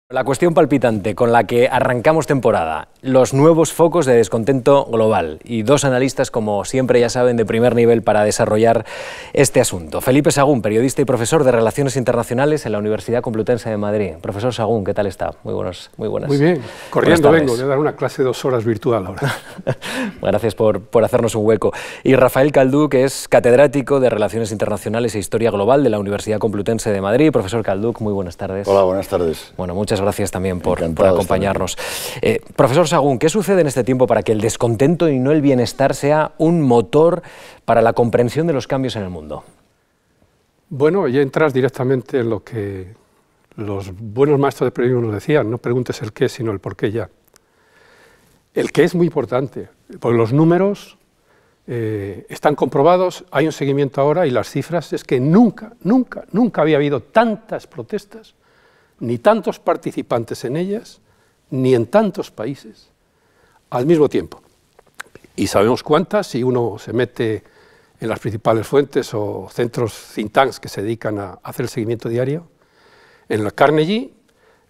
La cuestión palpitante con la que arrancamos temporada, los nuevos focos de descontento global y dos analistas, como siempre ya saben, de primer nivel para desarrollar este asunto. Felipe Sagún, periodista y profesor de Relaciones Internacionales en la Universidad Complutense de Madrid. Profesor Sagún, ¿qué tal está? Muy buenas. Muy bien, corriendo vengo, voy a dar una clase de 2 horas virtual ahora. Gracias por hacernos un hueco. Y Rafael Calduch, que es catedrático de Relaciones Internacionales e Historia Global de la Universidad Complutense de Madrid. Profesor Calduch, muy buenas tardes. Hola, buenas tardes. Bueno, muchas gracias también por acompañarnos. Profesor Sagún, ¿qué sucede en este tiempo para que el descontento y no el bienestar sea un motor para la comprensión de los cambios en el mundo? Bueno, ya entras directamente en lo que los buenos maestros de periodismo nos decían, no preguntes el qué, sino el por qué ya. El qué es muy importante, porque los números están comprobados, hay un seguimiento ahora y las cifras es que nunca había habido tantas protestas, ni tantos participantes en ellas, ni en tantos países al mismo tiempo. Y sabemos cuántas, si uno se mete en las principales fuentes o centros think tanks que se dedican a hacer el seguimiento diario. En la Carnegie,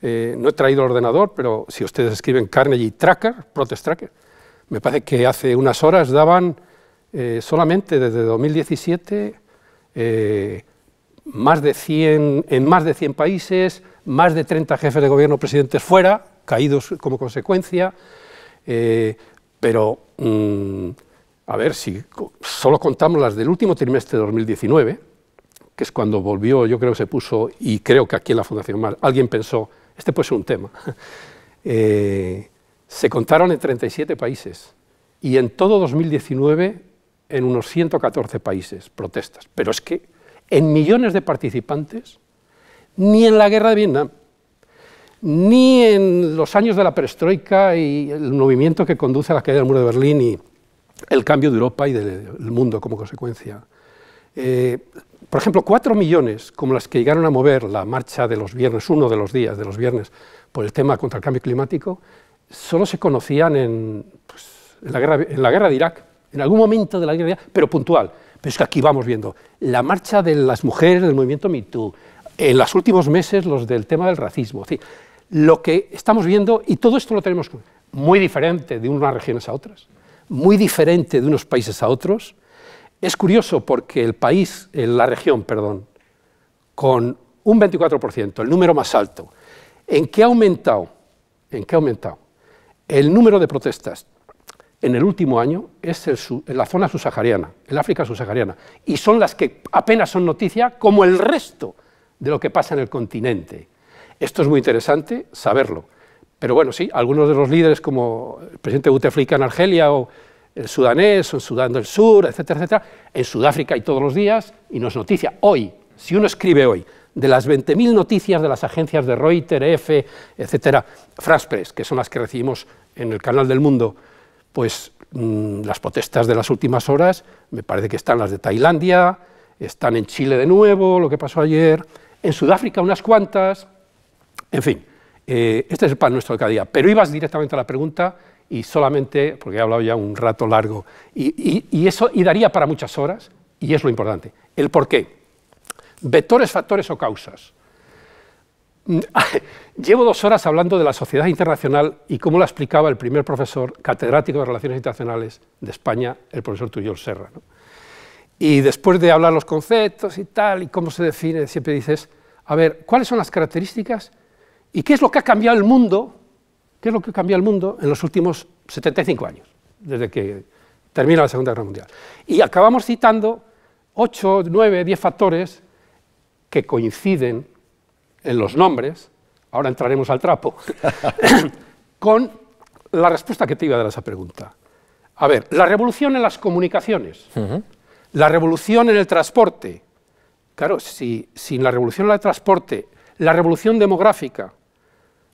no he traído el ordenador, pero si ustedes escriben Carnegie Tracker, Protest Tracker, me parece que hace unas horas daban solamente desde 2017 en más de 100 países, más de 30 jefes de gobierno, presidentes fuera, caídos como consecuencia, pero a ver, si solo contamos las del último trimestre de 2019, que es cuando volvió, yo creo que se puso, y creo que aquí en la Fundación Mar, alguien pensó, este puede ser un tema, se contaron en 37 países, y en todo 2019 en unos 114 países, protestas, pero es que en millones de participantes, ni en la guerra de Vietnam, ni en los años de la perestroika y el movimiento que conduce a la caída del muro de Berlín y el cambio de Europa y del mundo como consecuencia. Por ejemplo, 4 millones, como las que llegaron a mover la marcha de los viernes, uno de los días de los viernes, por el tema contra el cambio climático, solo se conocían en la guerra de Irak, en algún momento de la guerra de Irak, pero puntual. Pero es que aquí vamos viendo la marcha de las mujeres del movimiento Me Too, en los últimos meses los del tema del racismo, es decir, lo que estamos viendo, y todo esto lo tenemos muy diferente de unas regiones a otras, muy diferente de unos países a otros. Es curioso porque la región, con un 24%, el número más alto, ¿en qué ha aumentado el número de protestas en el último año? Es en la zona subsahariana, el África subsahariana, y son las que apenas son noticia, como el resto de lo que pasa en el continente. Esto es muy interesante saberlo, pero bueno, sí, algunos de los líderes como el presidente Bouteflika en Argelia o el sudanés o en Sudán del Sur, etcétera, etcétera, en Sudáfrica hay todos los días y no es noticia. Hoy, si uno escribe hoy, de las 20.000 noticias de las agencias de Reuters, EFE, etcétera, France Press, que son las que recibimos en el Canal del Mundo, pues las protestas de las últimas horas, me parece que están las de Tailandia, están en Chile de nuevo, lo que pasó ayer, en Sudáfrica unas cuantas, en fin, este es el pan nuestro de cada día. Pero ibas directamente a la pregunta y solamente, porque he hablado ya un rato largo, y daría para muchas horas, y es lo importante, el por qué. Vectores, factores o causas. Llevo 2 horas hablando de la sociedad internacional y cómo la explicaba el primer profesor catedrático de Relaciones Internacionales de España, el profesor Tuyol Serra, ¿no? Y después de hablar los conceptos y tal, y cómo se define, siempre dices, a ver, ¿cuáles son las características y qué es lo que ha cambiado el mundo? ¿Qué es lo que ha cambiado el mundo en los últimos 75 años, desde que termina la Segunda Guerra Mundial? Y acabamos citando 8, 9, 10 factores que coinciden en los nombres, ahora entraremos al trapo, con la respuesta que te iba a dar a esa pregunta. A ver, la revolución en las comunicaciones, la revolución en el transporte. Claro, sin la revolución en el transporte, la revolución demográfica,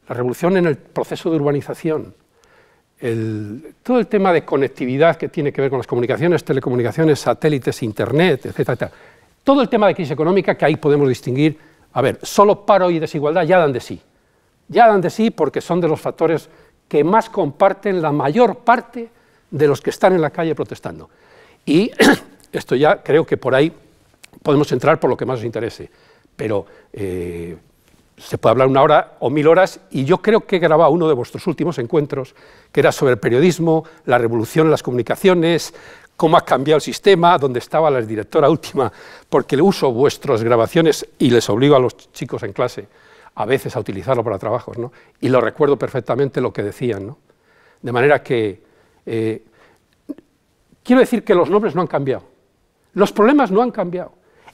la revolución en el proceso de urbanización, todo el tema de conectividad que tiene que ver con las comunicaciones, telecomunicaciones, satélites, internet, etcétera, todo el tema de crisis económica, que ahí podemos distinguir, a ver, solo paro y desigualdad ya dan de sí porque son de los factores que más comparten la mayor parte de los que están en la calle protestando. Y esto ya creo que por ahí podemos entrar por lo que más os interese, pero se puede hablar 1 hora o 1000 horas, y yo creo que he grabado uno de vuestros últimos encuentros, que era sobre el periodismo, la revolución en las comunicaciones, cómo ha cambiado el sistema, donde estaba la directora última, porque le uso vuestras grabaciones y les obligo a los chicos en clase a veces a utilizarlo para trabajos, ¿no? Y lo recuerdo perfectamente lo que decían, ¿no? De manera que quiero decir que los nombres no han cambiado, los problemas no han cambiado.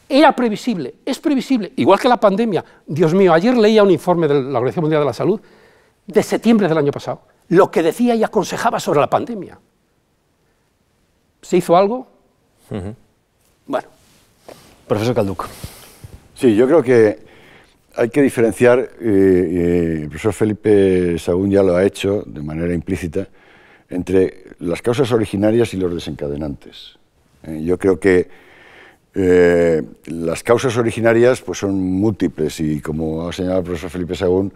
Era previsible, es previsible, igual que la pandemia. Dios mío, ayer leía un informe de la Organización Mundial de la Salud de septiembre del año pasado, lo que decía y aconsejaba sobre la pandemia. ¿Se hizo algo? Bueno. Profesor Calduch. Sí, yo creo que hay que diferenciar, el profesor Felipe Sagún ya lo ha hecho de manera implícita, entre las causas originarias y los desencadenantes. Yo creo que las causas originarias pues son múltiples y, como ha señalado el profesor Felipe Sagún,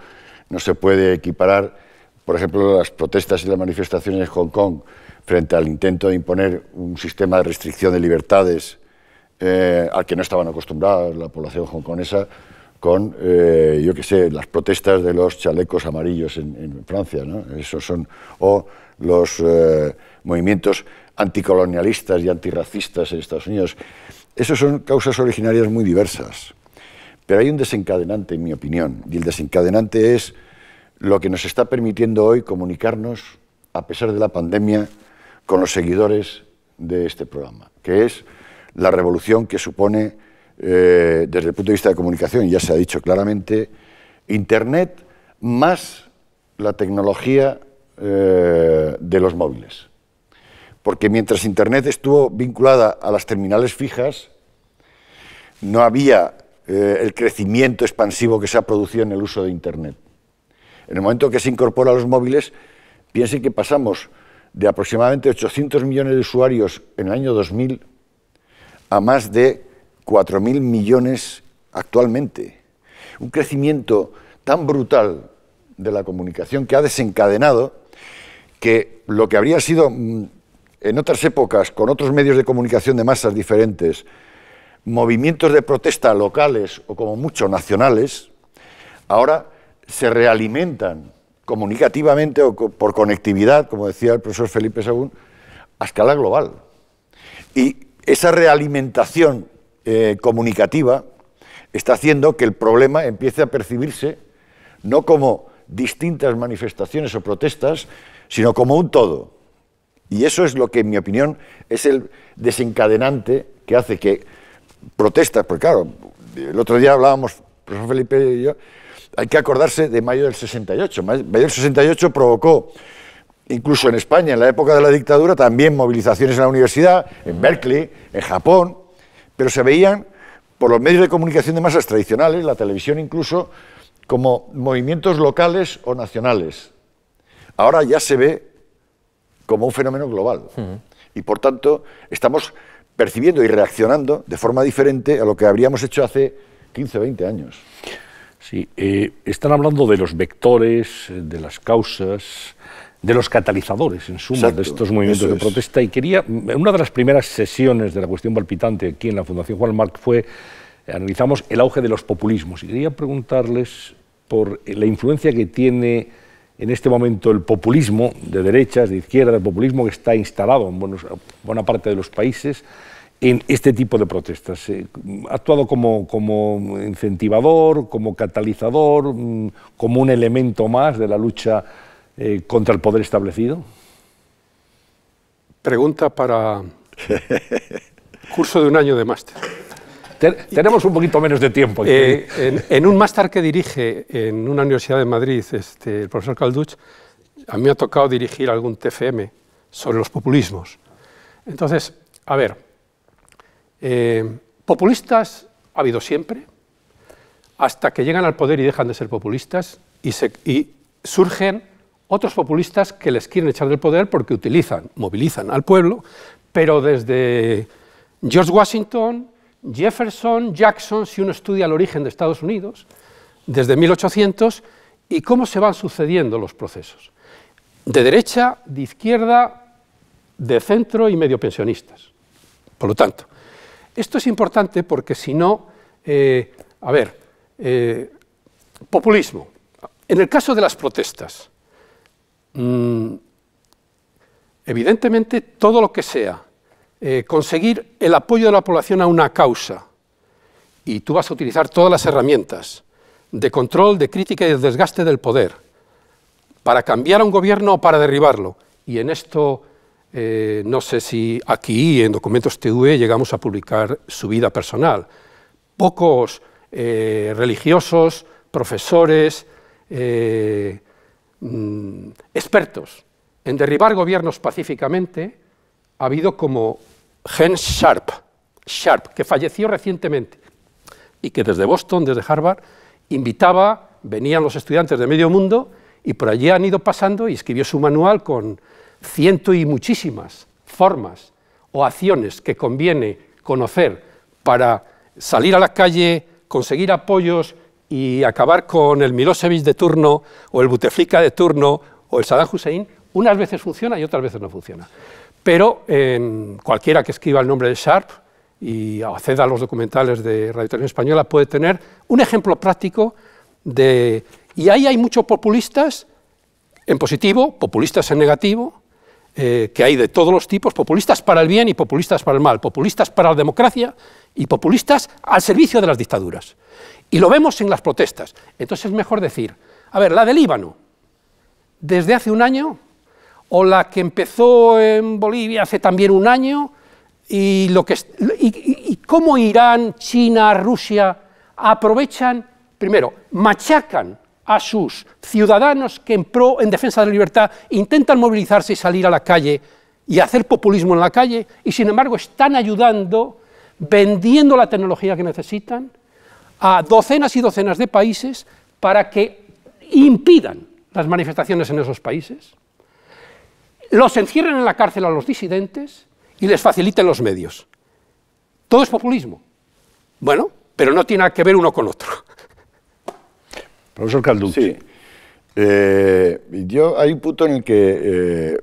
no se puede equiparar, por ejemplo, las protestas y las manifestaciones en Hong Kong frente al intento de imponer un sistema de restricción de libertades al que no estaban acostumbrados la población hongkonesa, con, yo qué sé, las protestas de los chalecos amarillos en Francia, ¿no? Esos son, o los movimientos anticolonialistas y antirracistas en Estados Unidos. Esas son causas originarias muy diversas, pero hay un desencadenante, en mi opinión, y el desencadenante es lo que nos está permitiendo hoy comunicarnos, a pesar de la pandemia, con los seguidores de este programa, que es la revolución que supone, desde el punto de vista de comunicación, ya se ha dicho claramente, Internet más la tecnología de los móviles. Porque mientras Internet estuvo vinculada a las terminales fijas, no había el crecimiento expansivo que se ha producido en el uso de Internet. En el momento que se incorpora a los móviles, piensen que pasamos de aproximadamente 800 millones de usuarios en el año 2000 a más de 4.000 millones actualmente. Un crecimiento tan brutal de la comunicación que ha desencadenado que lo que habría sido en otras épocas, con otros medios de comunicación de masas diferentes, movimientos de protesta locales o como mucho nacionales, ahora se realimentan comunicativamente o por conectividad, como decía el profesor Felipe Sagún, a escala global. Y esa realimentación comunicativa está haciendo que el problema empiece a percibirse no como distintas manifestaciones o protestas, sino como un todo. Y eso es lo que, en mi opinión, es el desencadenante que hace que protestas, porque claro, el otro día hablábamos, profesor Felipe y yo, hay que acordarse de mayo del 68. Mayo del 68 provocó, incluso en España, en la época de la dictadura, también movilizaciones en la universidad, en Berkeley, en Japón, pero se veían por los medios de comunicación de masas tradicionales, la televisión incluso, como movimientos locales o nacionales. Ahora ya se ve como un fenómeno global. Y por tanto, estamos percibiendo y reaccionando de forma diferente a lo que habríamos hecho hace 15 o 20 años. Sí, están hablando de los vectores, de las causas, de los catalizadores, en suma, exacto, de estos movimientos de protesta. Y quería, en una de las primeras sesiones de la cuestión palpitante aquí en la Fundación Juan March analizamos el auge de los populismos. Y quería preguntarles por la influencia que tiene en este momento el populismo de derechas, de izquierda, el populismo que está instalado en buena parte de los países en este tipo de protestas. ¿Ha actuado como incentivador, como catalizador, como un elemento más de la lucha contra el poder establecido? Pregunta para curso de 1 año de máster. Tenemos un poquito menos de tiempo. En un máster que dirige en una universidad de Madrid, el profesor Calduch, a mí me ha tocado dirigir algún TFM sobre los populismos. Entonces, a ver, populistas ha habido siempre, hasta que llegan al poder y dejan de ser populistas, y surgen otros populistas que les quieren echar del poder porque movilizan al pueblo, pero desde George Washington, Jefferson, Jackson, si uno estudia el origen de Estados Unidos, desde 1800, y cómo se van sucediendo los procesos. De derecha, de izquierda, de centro y medio pensionistas. Por lo tanto, esto es importante porque si no, Populismo. En el caso de las protestas, evidentemente todo lo que sea conseguir el apoyo de la población a una causa, y tú vas a utilizar todas las herramientas de control, de crítica y de desgaste del poder para cambiar a un gobierno o para derribarlo. Y en esto, no sé si aquí en Documentos TV llegamos a publicar su vida personal. Pocos religiosos, profesores, expertos en derribar gobiernos pacíficamente ha habido como Hans Sharp, que falleció recientemente y que desde Boston, desde Harvard, venían los estudiantes de medio mundo y por allí han ido pasando y escribió su manual con ciento y muchísimas formas o acciones que conviene conocer para salir a la calle, conseguir apoyos y acabar con el Milosevic de turno o el Buteflika de turno o el Saddam Hussein. Unas veces funciona y otras veces no funciona. Pero cualquiera que escriba el nombre de Sharp y acceda a los documentales de Radio Televisión Española puede tener un ejemplo práctico de... Y ahí hay muchos populistas en positivo, populistas en negativo, que hay de todos los tipos, populistas para el bien y populistas para el mal, populistas para la democracia y populistas al servicio de las dictaduras. Y lo vemos en las protestas. Entonces es mejor decir, a ver, la de Líbano, desde hace un año, o la que empezó en Bolivia hace también un año, y cómo Irán, China, Rusia aprovechan, primero, machacan a sus ciudadanos que en defensa de la libertad intentan movilizarse y salir a la calle y hacer populismo en la calle, y sin embargo están ayudando, vendiendo la tecnología que necesitan, a docenas y docenas de países para que impidan las manifestaciones en esos países, los encierren en la cárcel a los disidentes y les faciliten los medios. Todo es populismo. Bueno, pero no tiene nada que ver uno con otro. Profesor Calducci. Sí. Yo hay un punto en el que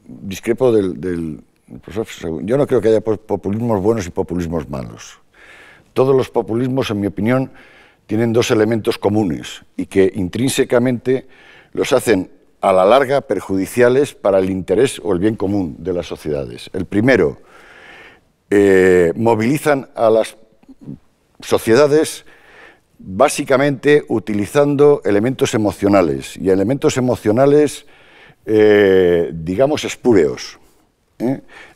discrepo del profesor. Yo no creo que haya populismos buenos y populismos malos. Todos los populismos, en mi opinión, tienen dos elementos comunes y que intrínsecamente los hacen a la larga perjudiciales para el interés o el bien común de las sociedades. El primero, movilizan a las sociedades básicamente utilizando elementos emocionales, y elementos emocionales, digamos, espúreos.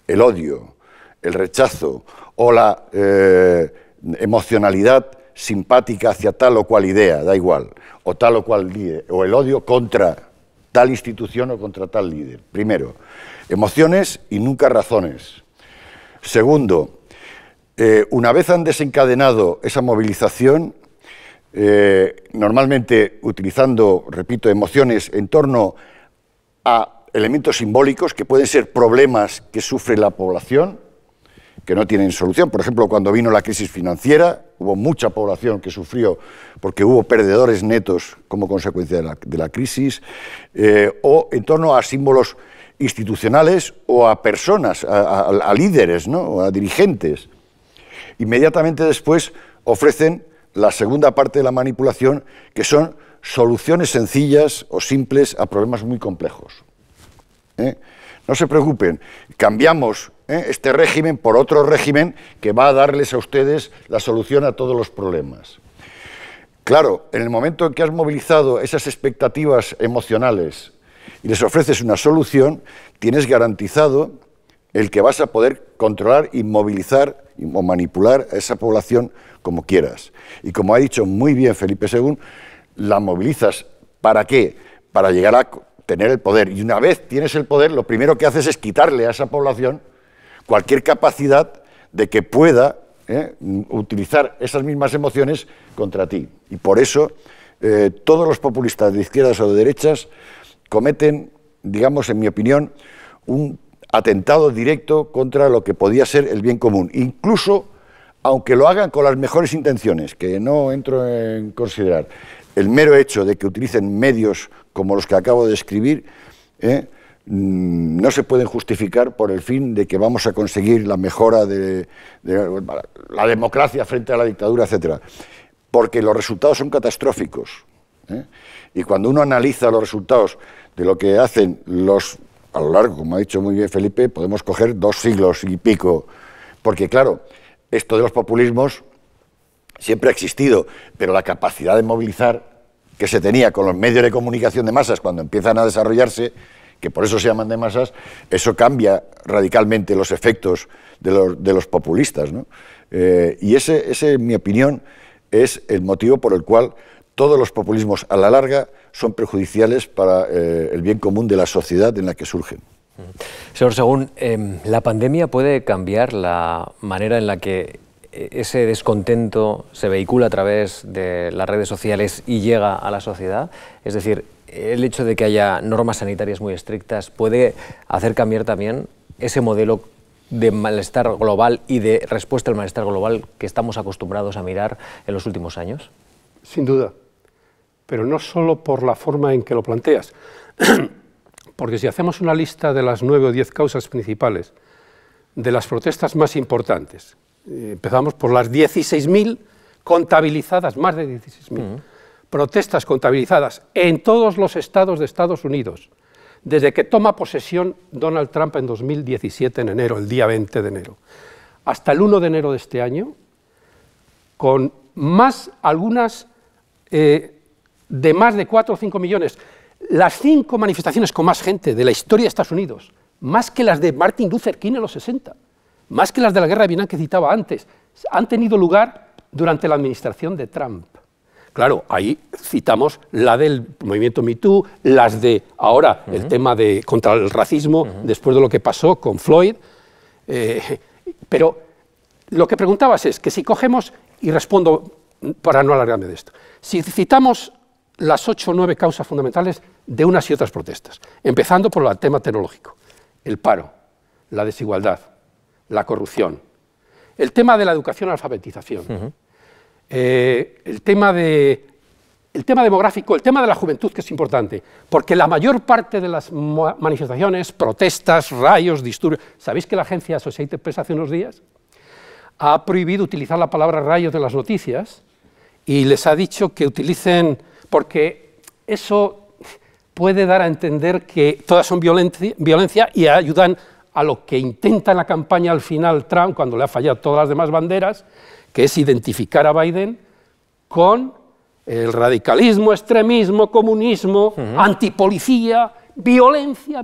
El odio, el rechazo o la emocionalidad simpática hacia tal o cual idea, da igual, o tal o cual líder, o el odio contra tal institución o contra tal líder. Primero, emociones y nunca razones. Segundo, una vez han desencadenado esa movilización, normalmente utilizando, repito, emociones en torno a elementos simbólicos que pueden ser problemas que sufre la población, que no tienen solución. Por ejemplo, cuando vino la crisis financiera, hubo mucha población que sufrió porque hubo perdedores netos como consecuencia de la crisis, o en torno a símbolos institucionales o a personas, a líderes, ¿no? O a dirigentes. Inmediatamente después ofrecen la segunda parte de la manipulación, que son soluciones sencillas o simples a problemas muy complejos. No se preocupen, cambiamos este régimen por otro régimen que va a darles a ustedes la solución a todos los problemas. Claro, en el momento en que has movilizado esas expectativas emocionales y les ofreces una solución, tienes garantizado el que vas a poder controlar y movilizar o manipular a esa población como quieras. Y como ha dicho muy bien Felipe II, la movilizas ¿para qué? Para llegar a tener el poder. Y una vez tienes el poder, lo primero que haces es quitarle a esa población cualquier capacidad de que pueda utilizar esas mismas emociones contra ti. Y por eso todos los populistas de izquierdas o de derechas cometen, digamos, en mi opinión, un atentado directo contra lo que podía ser el bien común, incluso aunque lo hagan con las mejores intenciones, que no entro en considerar. El mero hecho de que utilicen medios como los que acabo de describir, no se pueden justificar por el fin de que vamos a conseguir la mejora de la democracia frente a la dictadura, etc. porque los resultados son catastróficos, ¿eh? Y cuando uno analiza los resultados de lo que hacen a lo largo, como ha dicho muy bien Felipe, podemos coger 2 siglos y pico, porque claro, esto de los populismos siempre ha existido, pero la capacidad de movilizar que se tenía con los medios de comunicación de masas cuando empiezan a desarrollarse, que por eso se llaman de masas, eso cambia radicalmente los efectos de los populistas, ¿no? Y ese, en mi opinión, es el motivo por el cual todos los populismos a la larga son perjudiciales para el bien común de la sociedad en la que surgen. Señor Según, ¿la pandemia puede cambiar la manera en la que ese descontento se vehicula a través de las redes sociales y llega a la sociedad? Es decir, el hecho de que haya normas sanitarias muy estrictas puede hacer cambiar también ese modelo de malestar global y de respuesta al malestar global que estamos acostumbrados a mirar en los últimos años. Sin duda, pero no solo por la forma en que lo planteas, porque si hacemos una lista de las 9 o 10 causas principales de las protestas más importantes, empezamos por las 16.000 contabilizadas, más de 16.000 protestas contabilizadas en todos los estados de Estados Unidos, desde que toma posesión Donald Trump en 2017, en enero, el día 20 de enero, hasta el 1 de enero de este año, con algunas de más de 4 o 5 millones, las 5 manifestaciones con más gente de la historia de Estados Unidos, más que las de Martin Luther King en los 60, más que las de la guerra de Vietnam que citaba antes, han tenido lugar durante la administración de Trump. Claro, ahí citamos la del movimiento Me Too, las de ahora el tema contra el racismo, después de lo que pasó con Floyd. Pero lo que preguntabas es que si cogemos, y respondo para no alargarme de esto, si citamos las 8 o 9 causas fundamentales de unas y otras protestas, empezando por el tema tecnológico, el paro, la desigualdad, la corrupción, el tema de la educación y alfabetización, el tema demográfico, el tema de la juventud, que es importante, porque la mayor parte de las manifestaciones, protestas, rayos, disturbios... ¿Sabéis que la agencia Associated Press hace unos días ha prohibido utilizar la palabra rayos en las noticias y les ha dicho que utilicen, porque eso puede dar a entender que todas son violencia y ayudan a lo que intenta en la campaña al final Trump, cuando le ha fallado todas las demás banderas, que es identificar a Biden con el radicalismo, extremismo, comunismo, antipolicía, violencia,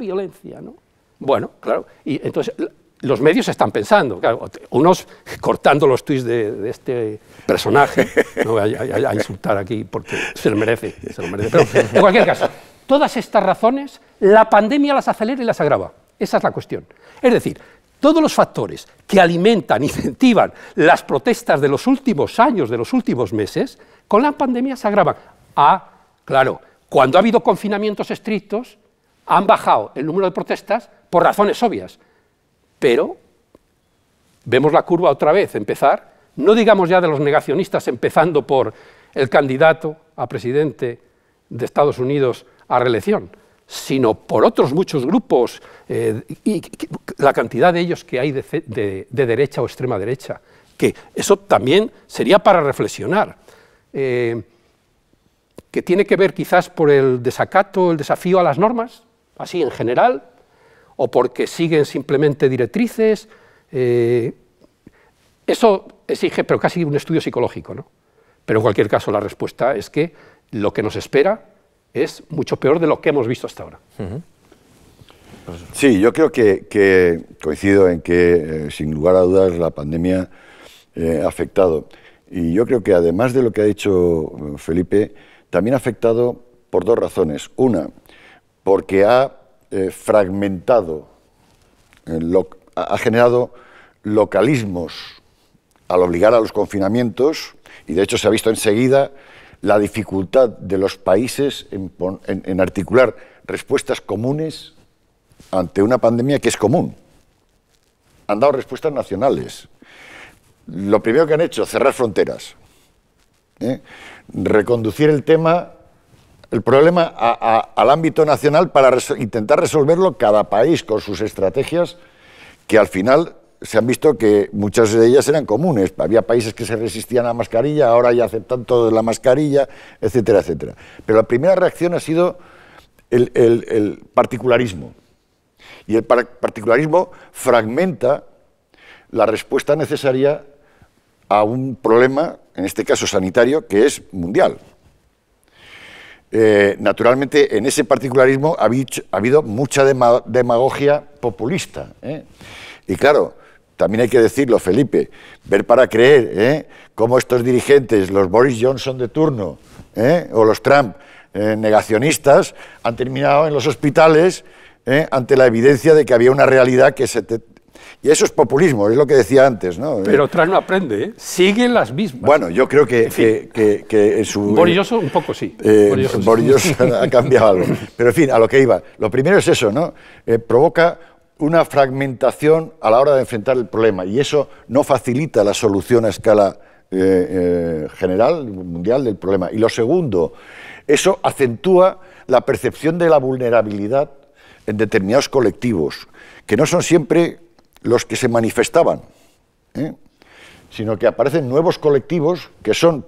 ¿no? Bueno, claro, y entonces los medios están pensando, claro, unos cortando los tuits de este personaje, no voy a insultar aquí porque se lo merece, pero en cualquier caso, todas estas razones, la pandemia las acelera y las agrava, esa es la cuestión. Es decir, todos los factores que alimentan, incentivan las protestas de los últimos años, de los últimos meses, con la pandemia se agravan. Claro, cuando ha habido confinamientos estrictos, han bajado el número de protestas por razones obvias, pero vemos la curva otra vez empezar, no digamos ya de los negacionistas, empezando por el candidato a presidente de Estados Unidos a reelección, sino por otros muchos grupos, y la cantidad de ellos que hay de derecha o extrema derecha, que eso también sería para reflexionar, que tiene que ver quizás por el desacato, el desafío a las normas, así en general, o porque siguen simplemente directrices. Eso exige, pero casi un estudio psicológico, ¿no? Pero en cualquier caso la respuesta es que lo que nos espera es mucho peor de lo que hemos visto hasta ahora. Sí, yo creo que coincido en que, sin lugar a dudas, la pandemia ha afectado. Y yo creo que, además de lo que ha dicho Felipe, también ha afectado por 2 razones. Una, porque ha fragmentado, ha generado localismos al obligar a los confinamientos, y de hecho se ha visto enseguida la dificultad de los países en articular respuestas comunes ante una pandemia que es común. Han dado respuestas nacionales. Lo primero que han hecho, cerrar fronteras, reconducir el problema al ámbito nacional para intentar resolverlo cada país con sus estrategias, que al final se han visto que muchas de ellas eran comunes. Había países que se resistían a la mascarilla, ahora ya aceptan todo de la mascarilla, etcétera, etcétera. Pero la primera reacción ha sido el particularismo. Y el particularismo fragmenta la respuesta necesaria a un problema, en este caso sanitario, que es mundial. Naturalmente, en ese particularismo ha habido mucha demagogia populista. Y claro, también hay que decirlo, Felipe, ver para creer, cómo estos dirigentes, los Boris Johnson de turno, o los Trump, negacionistas, han terminado en los hospitales ante la evidencia de que había una realidad que se... Y eso es populismo, es lo que decía antes, ¿no? Pero Trump no aprende, siguen las mismas. Bueno, yo creo que en su... Boris Johnson un poco sí. Boris Johnson ha cambiado algo. Pero en fin, a lo que iba. Lo primero es eso, ¿no? Provoca una fragmentación a la hora de enfrentar el problema y eso no facilita la solución a escala general, mundial del problema. Y lo segundo, eso acentúa la percepción de la vulnerabilidad en determinados colectivos, que no son siempre los que se manifestaban, sino que aparecen nuevos colectivos que son,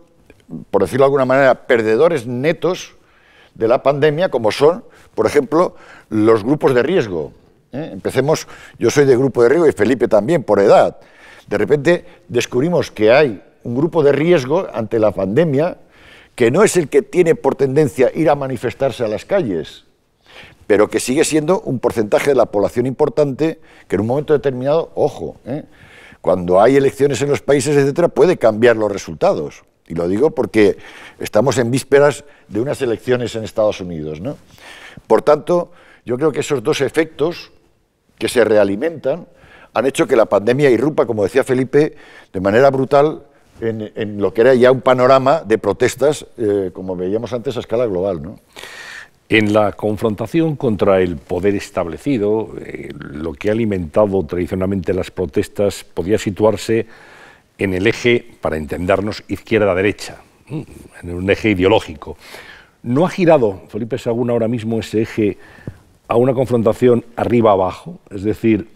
por decirlo de alguna manera, perdedores netos de la pandemia, como son, por ejemplo, los grupos de riesgo. Empecemos, yo soy de grupo de riesgo y Felipe también, por edad. De repente descubrimos que hay un grupo de riesgo ante la pandemia que no es el que tiene por tendencia ir a manifestarse a las calles, pero que sigue siendo un porcentaje de la población importante que en un momento determinado, ojo, cuando hay elecciones en los países, etcétera, puede cambiar los resultados. Y lo digo porque estamos en vísperas de unas elecciones en Estados Unidos, ¿no? Por tanto, yo creo que esos dos efectos que se realimentan han hecho que la pandemia irrumpa, como decía Felipe, de manera brutal en lo que era ya un panorama de protestas, como veíamos antes, a escala global, ¿no? En la confrontación contra el poder establecido, lo que ha alimentado tradicionalmente las protestas podía situarse en el eje, para entendernos, izquierda-derecha, en un eje ideológico. ¿No ha girado, Felipe Sagún, ahora mismo ese eje a una confrontación arriba-abajo? Es decir,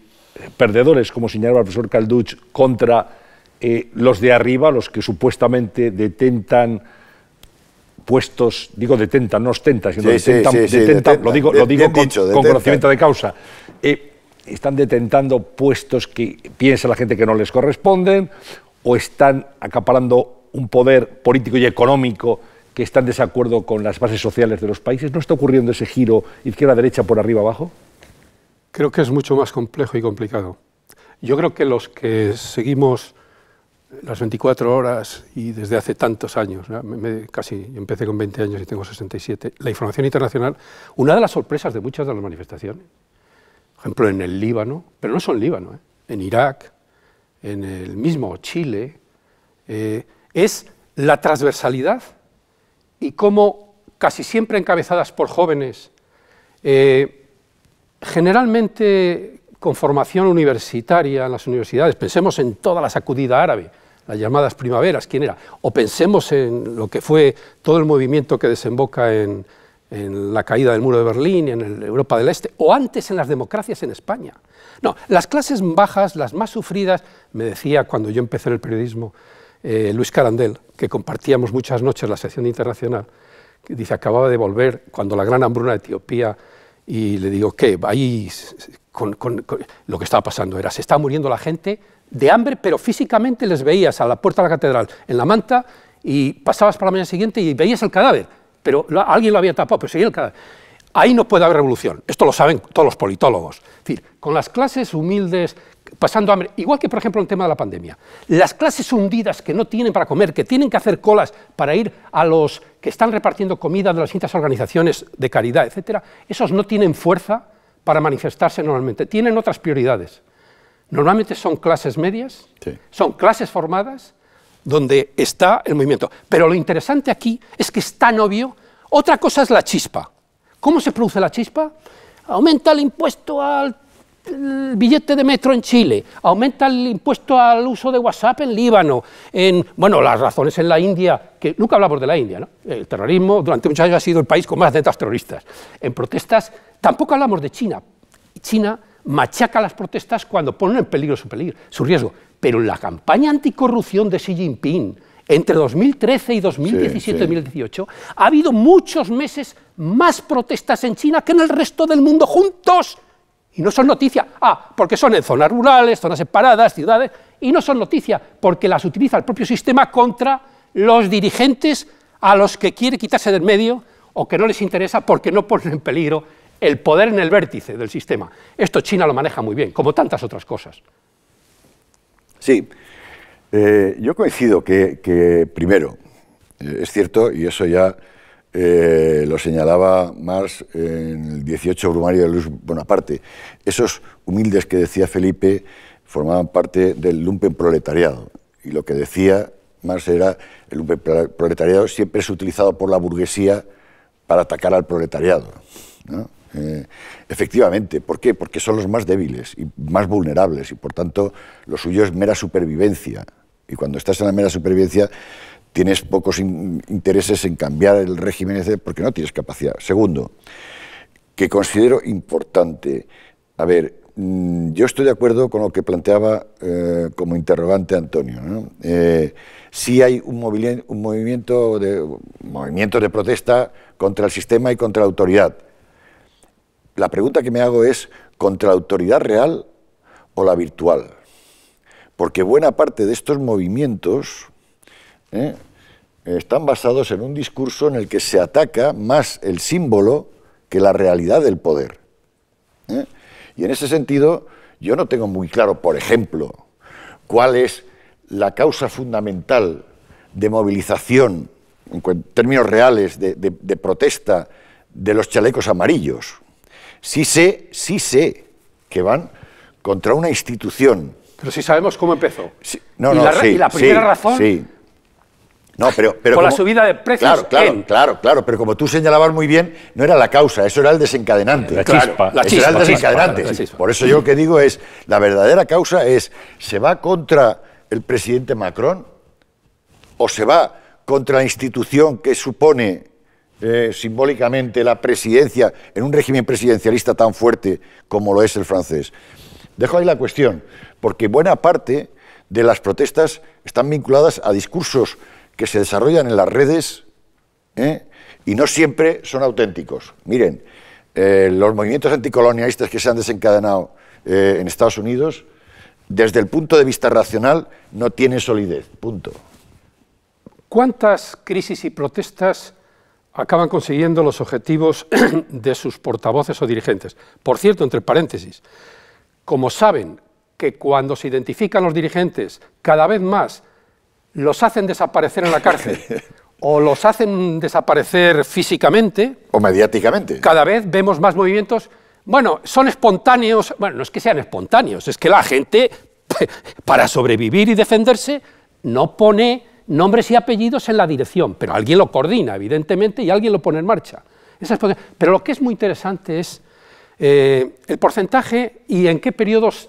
perdedores, como señalaba el profesor Calduch, contra los de arriba, los que supuestamente detentan puestos, digo detentan, no ostentan, sino detentan, lo digo con conocimiento de causa. ¿Están detentando puestos que piensa la gente que no les corresponden o están acaparando un poder político y económico que está en desacuerdo con las bases sociales de los países? ¿No está ocurriendo ese giro izquierda-derecha por arriba-abajo? Creo que es mucho más complejo y complicado. Yo creo que los que seguimos las 24 horas y desde hace tantos años, casi empecé con 20 años y tengo 67, la información internacional, una de las sorpresas de muchas de las manifestaciones, por ejemplo en el Líbano, pero no solo en Líbano, en Irak, en el mismo Chile, es la transversalidad y cómo casi siempre encabezadas por jóvenes, generalmente con formación universitaria en las universidades, pensemos en toda la sacudida árabe, las llamadas primaveras, ¿quién era? O pensemos en lo que fue todo el movimiento que desemboca en la caída del muro de Berlín, en Europa del Este, o antes en las democracias en España. No, las clases bajas, las más sufridas, me decía cuando yo empecé en el periodismo, Luis Carandel, que compartíamos muchas noches la sección internacional, que dice, acababa de volver cuando la gran hambruna de Etiopía, y le digo, ¿qué? Ahí con lo que estaba pasando era, se estaba muriendo la gente de hambre, pero físicamente les veías a la puerta de la catedral en la manta y pasabas para la mañana siguiente y veías el cadáver, pero alguien lo había tapado, pero seguía el cadáver. Ahí no puede haber revolución, esto lo saben todos los politólogos. Es decir, con las clases humildes pasando hambre, igual que por ejemplo el tema de la pandemia, las clases hundidas que no tienen para comer, que tienen que hacer colas para ir a los que están repartiendo comida de las distintas organizaciones de caridad, etcétera, esos no tienen fuerza para manifestarse normalmente, tienen otras prioridades. Normalmente son clases medias, son clases formadas, donde está el movimiento. Pero lo interesante aquí es que es tan obvio. Otra cosa es la chispa. ¿Cómo se produce la chispa? Aumenta el impuesto al billete de metro en Chile, aumenta el impuesto al uso de WhatsApp en Líbano, bueno, las razones en la India, que nunca hablamos de la India, ¿no? El terrorismo durante muchos años ha sido el país con más atentos terroristas. En protestas tampoco hablamos de China. China machaca las protestas cuando ponen en peligro su riesgo. Pero en la campaña anticorrupción de Xi Jinping, entre 2013 y 2017-2018, ha habido muchos meses más protestas en China que en el resto del mundo juntos. Y no son noticia. Porque son en zonas rurales, zonas separadas, ciudades, y no son noticia, porque las utiliza el propio sistema contra los dirigentes a los que quiere quitarse del medio o que no les interesa porque no ponen en peligro el poder en el vértice del sistema. Esto China lo maneja muy bien, como tantas otras cosas. Sí, yo coincido que primero, es cierto, y eso ya lo señalaba Marx en el 18 Brumario de Luis Bonaparte, esos humildes que decía Felipe formaban parte del lumpenproletariado, y lo que decía Marx era el lumpenproletariado siempre es utilizado por la burguesía para atacar al proletariado, ¿no? Efectivamente, ¿por qué? Porque son los más débiles y más vulnerables y por tanto lo suyo es mera supervivencia, y cuando estás en la mera supervivencia tienes pocos intereses en cambiar el régimen porque no tienes capacidad. Segundo, que considero importante, a ver, yo estoy de acuerdo con lo que planteaba como interrogante Antonio, ¿no? Sí hay un movimiento de protesta contra el sistema y contra la autoridad. La pregunta que me hago es, ¿contra la autoridad real o la virtual? Porque buena parte de estos movimientos están basados en un discurso en el que se ataca más el símbolo que la realidad del poder. Y en ese sentido, yo no tengo muy claro, por ejemplo, cuál es la causa fundamental de movilización, en términos reales, de protesta de los chalecos amarillos. Sí sé que van contra una institución. Pero sí sabemos cómo empezó. Sí, y la primera razón... Sí. No, pero con la subida de precios. Claro, pero como tú señalabas muy bien, no era la causa, eso era el desencadenante. Era el desencadenante. Por eso yo lo que digo es, la verdadera causa es, ¿se va contra el presidente Macron o se va contra la institución que supone simbólicamente la presidencia en un régimen presidencialista tan fuerte como lo es el francés? Dejo ahí la cuestión, porque buena parte de las protestas están vinculadas a discursos que se desarrollan en las redes y no siempre son auténticos. Miren, los movimientos anticolonialistas que se han desencadenado en Estados Unidos, desde el punto de vista racional, no tienen solidez, punto. ¿Cuántas crisis y protestas acaban consiguiendo los objetivos de sus portavoces o dirigentes? Por cierto, entre paréntesis, como saben que cuando se identifican los dirigentes cada vez más los hacen desaparecer en la cárcel o los hacen desaparecer físicamente o mediáticamente, cada vez vemos más movimientos. Bueno, son espontáneos. Bueno, no es que sean espontáneos, es que la gente, para sobrevivir y defenderse, no pone nombres y apellidos en la dirección, pero alguien lo coordina, evidentemente, y alguien lo pone en marcha. Pero lo que es muy interesante es el porcentaje y en qué periodos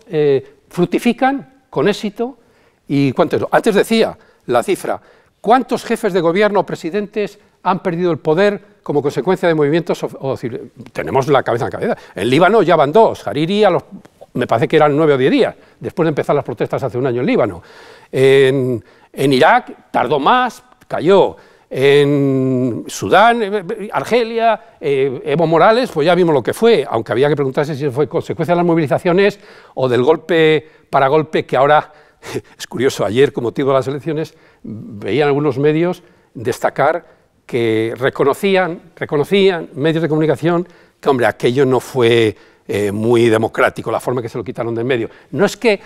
fructifican con éxito y cuántos. Antes decía la cifra, ¿cuántos jefes de gobierno o presidentes han perdido el poder como consecuencia de movimientos? Tenemos la cabeza en cabeza. En Líbano ya van 2, Hariri me parece que eran 9 o 10 días, después de empezar las protestas hace un año en Líbano. En Irak tardó más, cayó. En Sudán, Argelia, Evo Morales, pues ya vimos lo que fue, aunque había que preguntarse si fue consecuencia de las movilizaciones o del golpe para golpe que ahora, es curioso, ayer con motivo de las elecciones, veían algunos medios destacar que reconocían medios de comunicación que, hombre, aquello no fue muy democrático, la forma que se lo quitaron del medio. No es que,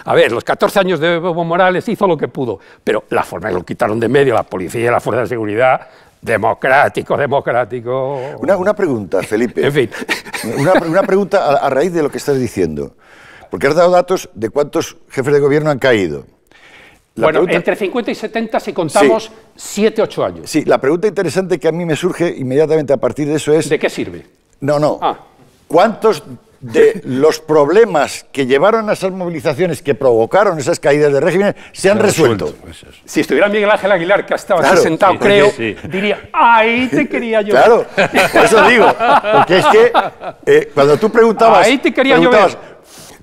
a ver, los 14 años de Evo Morales hizo lo que pudo, pero la forma que lo quitaron de medio, la policía y la fuerza de seguridad, democrático. Una pregunta, Felipe. En fin. Una pregunta a raíz de lo que estás diciendo, porque has dado datos de cuántos jefes de gobierno han caído. Entre 50 y 70 si contamos 7, 8 años. Sí, la pregunta interesante que a mí me surge inmediatamente a partir de eso es... ¿De qué sirve? No. ¿Cuántos de los problemas que llevaron a esas movilizaciones, que provocaron esas caídas de régimen, se han resuelto. Si estuviera Miguel Ángel Aguilar, que estaba aquí sentado, creo, diría, ahí te quería yo. Claro, por eso digo, porque es que cuando tú preguntabas, ahí te quería yo ver.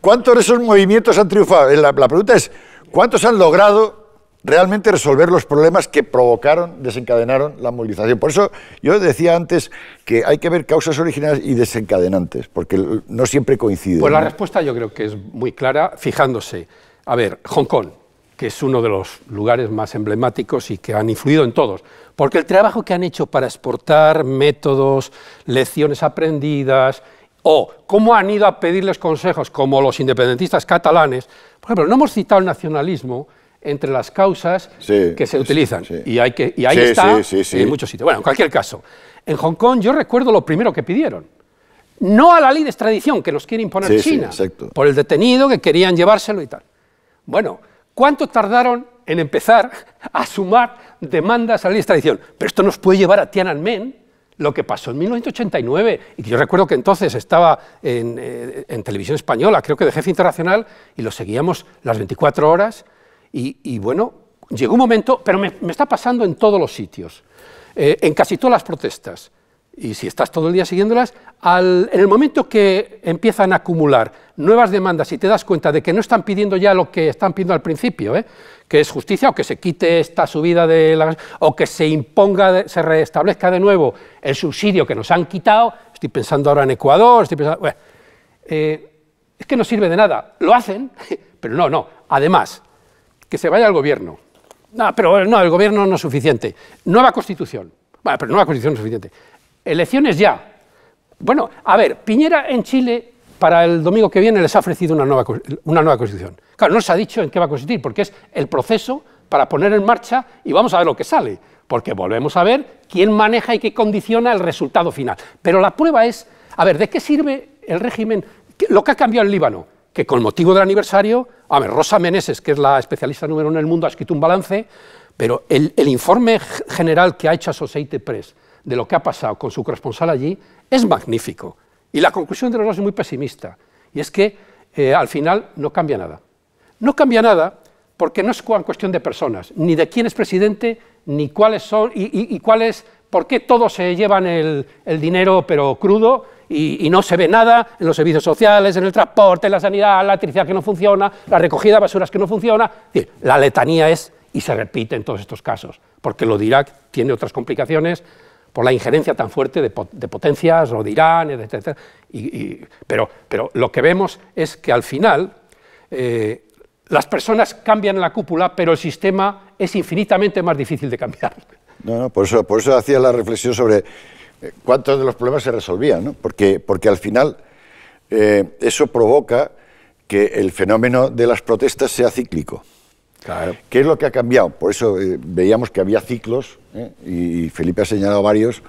¿Cuántos de esos movimientos han triunfado? La pregunta es, ¿cuántos han logrado realmente resolver los problemas que provocaron, desencadenaron la movilización? Por eso yo decía antes que hay que ver causas originales y desencadenantes, porque no siempre coinciden. Pues la respuesta yo creo que es muy clara, fijándose. A ver, Hong Kong, que es uno de los lugares más emblemáticos y que han influido en todos, porque el trabajo que han hecho para exportar métodos, lecciones aprendidas, o cómo han ido a pedirles consejos, como los independentistas catalanes, por ejemplo, no hemos citado el nacionalismo entre las causas que se utilizan, y ahí está en muchos sitios. Bueno, en cualquier caso, en Hong Kong yo recuerdo lo primero que pidieron, no a la ley de extradición que nos quiere imponer China, por el detenido que querían llevárselo y tal. Bueno, ¿cuánto tardaron en empezar a sumar demandas a la ley de extradición? Pero esto nos puede llevar a Tiananmen, lo que pasó en 1989, y que yo recuerdo que entonces estaba en televisión española, creo que de jefe internacional, y lo seguíamos las 24 horas, y bueno, llegó un momento, pero me está pasando en todos los sitios, en casi todas las protestas, y si estás todo el día siguiéndolas, en el momento que empiezan a acumular nuevas demandas y te das cuenta de que no están pidiendo ya lo que están pidiendo al principio, que es justicia, o que se quite esta subida o que se imponga, se restablezca de nuevo el subsidio que nos han quitado, estoy pensando ahora en Ecuador, bueno, es que no sirve de nada, lo hacen, pero no, además, que se vaya al gobierno, pero no, el gobierno no es suficiente, nueva constitución, bueno, pero nueva constitución no es suficiente, elecciones ya. Bueno, a ver, Piñera en Chile para el domingo que viene les ha ofrecido una nueva constitución. Claro, no se ha dicho en qué va a consistir, porque es el proceso para poner en marcha y vamos a ver lo que sale, porque volvemos a ver quién maneja y qué condiciona el resultado final. Pero la prueba es, a ver, ¿de qué sirve el régimen? Lo que ha cambiado en Líbano, que con motivo del aniversario, a ver, Rosa Meneses, que es la especialista número 1 en el mundo, ha escrito un balance, pero el informe general que ha hecho Associated Press de lo que ha pasado con su corresponsal allí es magnífico. Y la conclusión de los dos es muy pesimista, y es que al final no cambia nada. No cambia nada porque no es cuestión de personas, ni de quién es presidente, ni cuáles son, y cuáles, por qué todos se llevan el dinero pero crudo, y no se ve nada en los servicios sociales, en el transporte, en la sanidad, la electricidad que no funciona, la recogida de basuras que no funciona. Es decir, la letanía es, y se repite en todos estos casos, porque lo de Irak tiene otras complicaciones, por la injerencia tan fuerte de potencias, o de Irán, etc. Pero lo que vemos es que al final las personas cambian en la cúpula, pero el sistema es infinitamente más difícil de cambiar. No, por eso hacía la reflexión sobre cuántos de los problemas se resolvían, ¿no? Porque al final eso provoca que el fenómeno de las protestas sea cíclico. Claro. ¿Qué es lo que ha cambiado? Por eso veíamos que había ciclos, y Felipe ha señalado varios.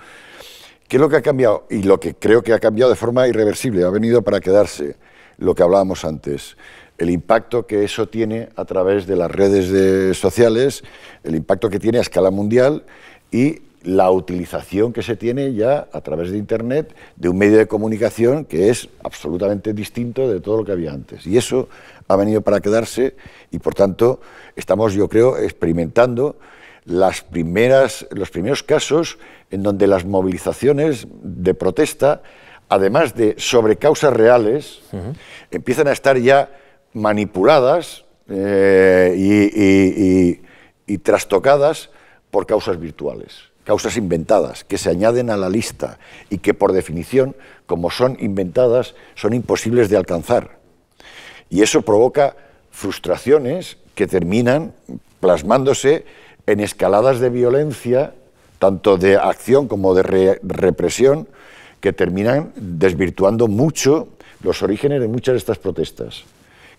¿Qué es lo que ha cambiado? Y lo que creo que ha cambiado de forma irreversible, ha venido para quedarse, lo que hablábamos antes, el impacto que eso tiene a través de las redes sociales, el impacto que tiene a escala mundial y la utilización que se tiene ya a través de Internet de un medio de comunicación que es absolutamente distinto de todo lo que había antes. Y eso ha venido para quedarse y, por tanto, estamos, yo creo, experimentando los primeros casos en donde las movilizaciones de protesta, además de sobre causas reales, empiezan a estar ya manipuladas y trastocadas por causas virtuales. Causas inventadas, que se añaden a la lista y que, por definición, como son inventadas, son imposibles de alcanzar. Y eso provoca frustraciones que terminan plasmándose en escaladas de violencia, tanto de acción como de represión, que terminan desvirtuando mucho los orígenes de muchas de estas protestas,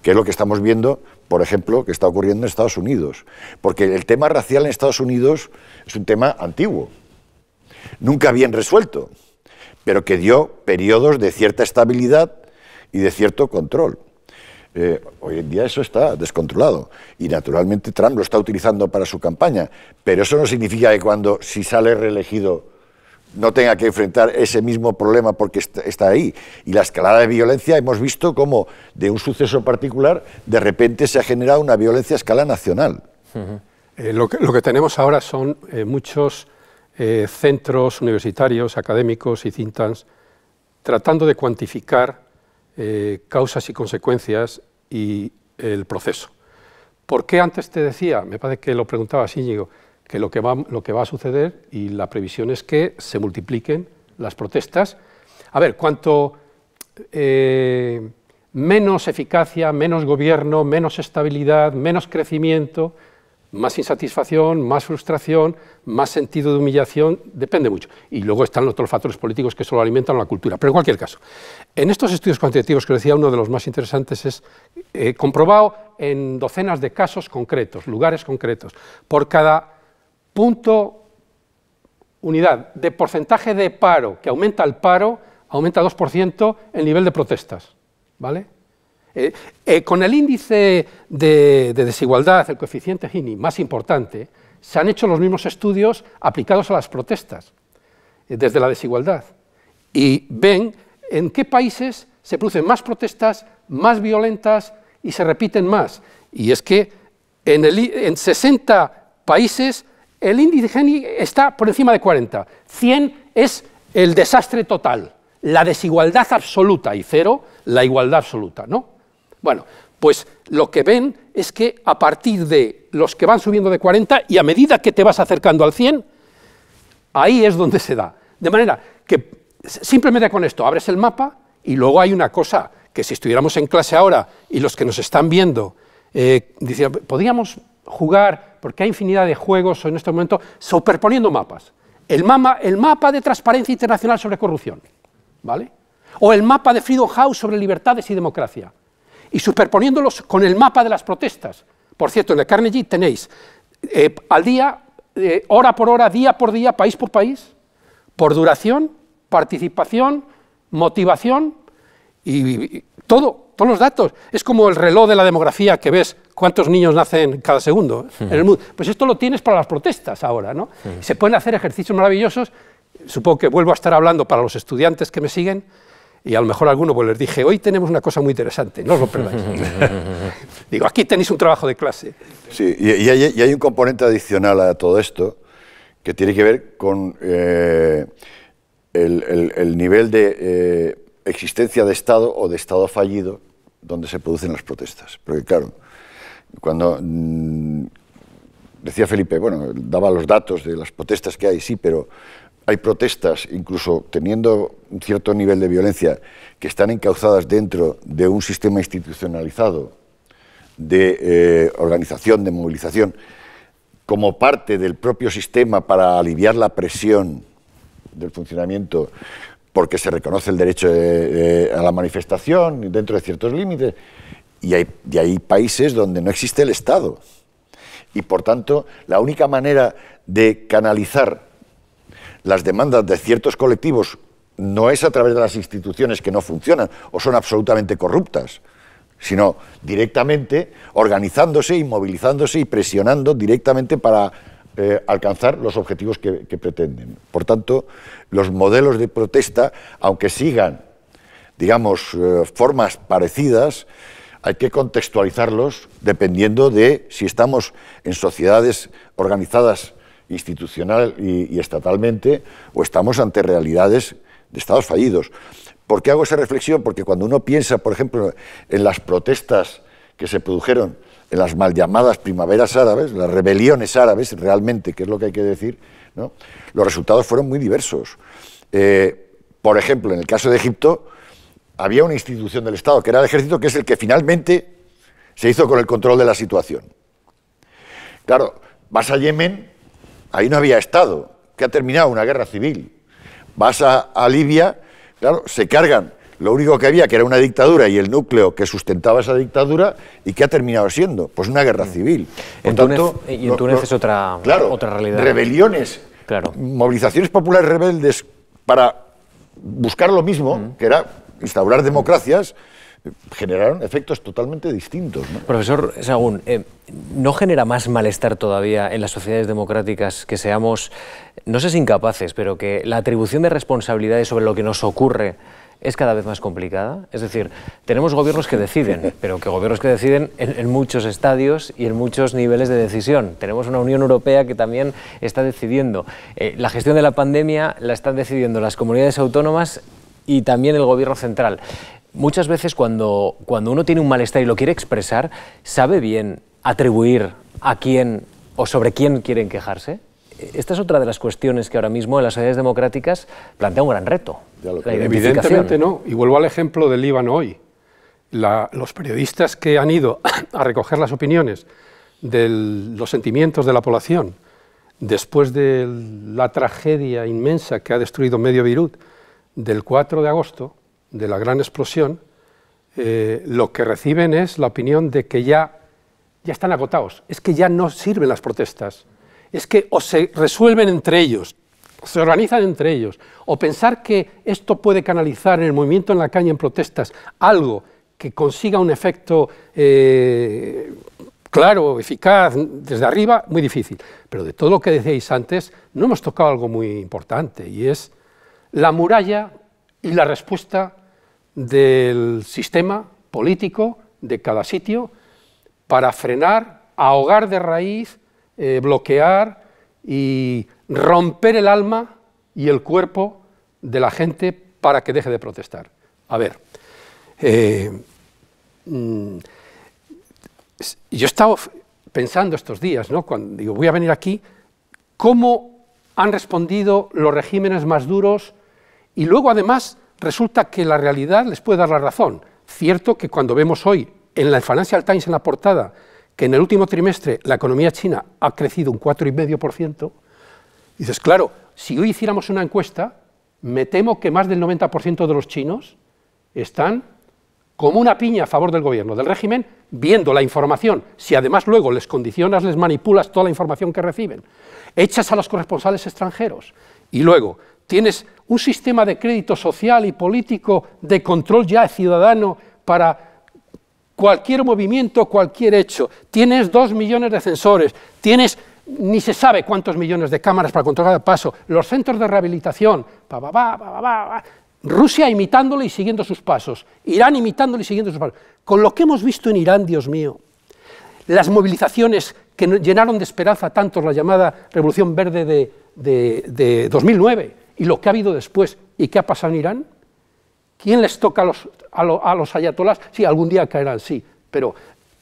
que es lo que estamos viendo, por ejemplo, que está ocurriendo en Estados Unidos. Porque el tema racial en Estados Unidos es un tema antiguo, nunca bien resuelto, pero que dio periodos de cierta estabilidad y de cierto control. Hoy en día eso está descontrolado y naturalmente Trump lo está utilizando para su campaña, pero eso no significa que si sale reelegido no tenga que enfrentar ese mismo problema porque está ahí. Y la escalada de violencia hemos visto cómo de un suceso particular de repente se ha generado una violencia a escala nacional. Lo que tenemos ahora son muchos centros universitarios, académicos y think tanks tratando de cuantificar causas y consecuencias y el proceso. ¿Por qué antes te decía, me parece que lo preguntabas Íñigo, que lo que va a suceder y la previsión es que se multipliquen las protestas? A ver, cuanto menos eficacia, menos gobierno, menos estabilidad, menos crecimiento, más insatisfacción, más frustración, más sentido de humillación, depende mucho. Y luego están otros factores políticos que solo alimentan la cultura. Pero en cualquier caso, en estos estudios cuantitativos que decía, uno de los más interesantes es comprobado en docenas de casos concretos, lugares concretos. Por cada unidad de porcentaje de paro que aumenta el paro, aumenta 2% el nivel de protestas, ¿vale? Con el índice de desigualdad, el coeficiente Gini más importante, se han hecho los mismos estudios aplicados a las protestas, desde la desigualdad, y ven en qué países se producen más protestas, más violentas y se repiten más. Y es que en 60 países el índice Gini está por encima de 40, 100 es el desastre total, la desigualdad absoluta, y 0 la igualdad absoluta, ¿no? Bueno, pues lo que ven es que a partir de los que van subiendo de 40 y a medida que te vas acercando al 100, ahí es donde se da. De manera que simplemente con esto abres el mapa y luego hay una cosa que si estuviéramos en clase ahora y los que nos están viendo, dicen, podríamos jugar, porque hay infinidad de juegos en este momento, superponiendo mapas. El mapa de Transparencia Internacional sobre corrupción, ¿vale? O el mapa de Freedom House sobre libertades y democracia. Y superponiéndolos con el mapa de las protestas. Por cierto, en el Carnegie tenéis al día, hora por hora, día por día, país por país, por duración, participación, motivación y todos los datos. Es como el reloj de la demografía que ves cuántos niños nacen cada segundo en el mundo. Pues esto lo tienes para las protestas ahora, ¿no? Se pueden hacer ejercicios maravillosos. Supongo que vuelvo a estar hablando para los estudiantes que me siguen. Y a lo mejor a alguno pues les dije, hoy tenemos una cosa muy interesante, no os lo perdáis. Digo, aquí tenéis un trabajo de clase. Sí, y hay un componente adicional a todo esto que tiene que ver con el nivel de existencia de Estado o de Estado fallido donde se producen las protestas. Porque claro, cuando decía Felipe, bueno, daba los datos de las protestas que hay, sí, pero hay protestas, incluso teniendo un cierto nivel de violencia, que están encauzadas dentro de un sistema institucionalizado de organización, de movilización, como parte del propio sistema para aliviar la presión del funcionamiento, porque se reconoce el derecho a la manifestación dentro de ciertos límites, y hay países donde no existe el Estado. Y por tanto, la única manera de canalizar las demandas de ciertos colectivos no es a través de las instituciones que no funcionan o son absolutamente corruptas, sino directamente organizándose y movilizándose y presionando directamente para alcanzar los objetivos que pretenden. Por tanto, los modelos de protesta, aunque sigan, digamos, formas parecidas, hay que contextualizarlos dependiendo de si estamos en sociedades organizadas institucional y estatalmente, o estamos ante realidades de estados fallidos. ¿Por qué hago esa reflexión? Porque cuando uno piensa, por ejemplo, en las protestas que se produjeron en las mal llamadas primaveras árabes, las rebeliones árabes, realmente, que es lo que hay que decir, ¿no? Los resultados fueron muy diversos. Por ejemplo, en el caso de Egipto, había una institución del Estado, que era el ejército, que es el que finalmente se hizo con el control de la situación. Claro, vas a Yemen, ahí no había Estado, que ha terminado una guerra civil. Vas a Libia, claro, se cargan lo único que había, que era una dictadura, y el núcleo que sustentaba esa dictadura, ¿y qué ha terminado siendo? Pues una guerra civil. En Túnez es otra realidad. Rebeliones, movilizaciones populares rebeldes para buscar lo mismo, que era instaurar democracias, generaron efectos totalmente distintos, ¿no? Profesor Sagún, ¿no genera más malestar todavía en las sociedades democráticas que seamos, no sé si incapaces, pero que la atribución de responsabilidades sobre lo que nos ocurre es cada vez más complicada? Es decir, tenemos gobiernos que deciden, pero que gobiernos que deciden en muchos estadios y en muchos niveles de decisión. Tenemos una Unión Europea que también está decidiendo. La gestión de la pandemia la están decidiendo las comunidades autónomas y también el gobierno central. Muchas veces cuando uno tiene un malestar y lo quiere expresar, ¿sabe bien atribuir a quién o sobre quién quieren quejarse? Esta es otra de las cuestiones que ahora mismo en las sociedades democráticas plantea un gran reto. Evidentemente no. Y vuelvo al ejemplo del Líbano hoy. Los periodistas que han ido a recoger las opiniones de los sentimientos de la población después de la tragedia inmensa que ha destruido medio Beirut del 4 de agosto, de la gran explosión, lo que reciben es la opinión de que ya están agotados, es que ya no sirven las protestas, es que o se resuelven entre ellos, o se organizan entre ellos, o pensar que esto puede canalizar en el movimiento en la calle en protestas algo que consiga un efecto claro, eficaz, desde arriba, muy difícil. Pero de todo lo que decíais antes, no hemos tocado algo muy importante, y es la muralla y la respuesta del sistema político de cada sitio para frenar, ahogar de raíz, bloquear y romper el alma y el cuerpo de la gente para que deje de protestar. A ver, yo he estado pensando estos días, ¿no? Cuando digo, voy a venir aquí, cómo han respondido los regímenes más duros, y luego además resulta que la realidad les puede dar la razón. Cierto que cuando vemos hoy en el Financial Times en la portada que en el último trimestre la economía china ha crecido un 4,5%, dices, claro, si hoy hiciéramos una encuesta, me temo que más del 90% de los chinos están como una piña a favor del gobierno, del régimen, viendo la información. Si además luego les condicionas, les manipulas toda la información que reciben, echas a los corresponsales extranjeros y luego tienes un sistema de crédito social y político de control ya ciudadano para cualquier movimiento, cualquier hecho, tienes 2 millones de censores, tienes ni se sabe cuántos millones de cámaras para controlar el paso, los centros de rehabilitación, Rusia imitándole y siguiendo sus pasos, Irán imitándole y siguiendo sus pasos. Con lo que hemos visto en Irán, Dios mío, las movilizaciones que llenaron de esperanza tanto la llamada Revolución Verde de 2009 y lo que ha habido después y qué ha pasado en Irán, ¿quién les toca a los ayatolás? Sí, algún día caerán, sí, pero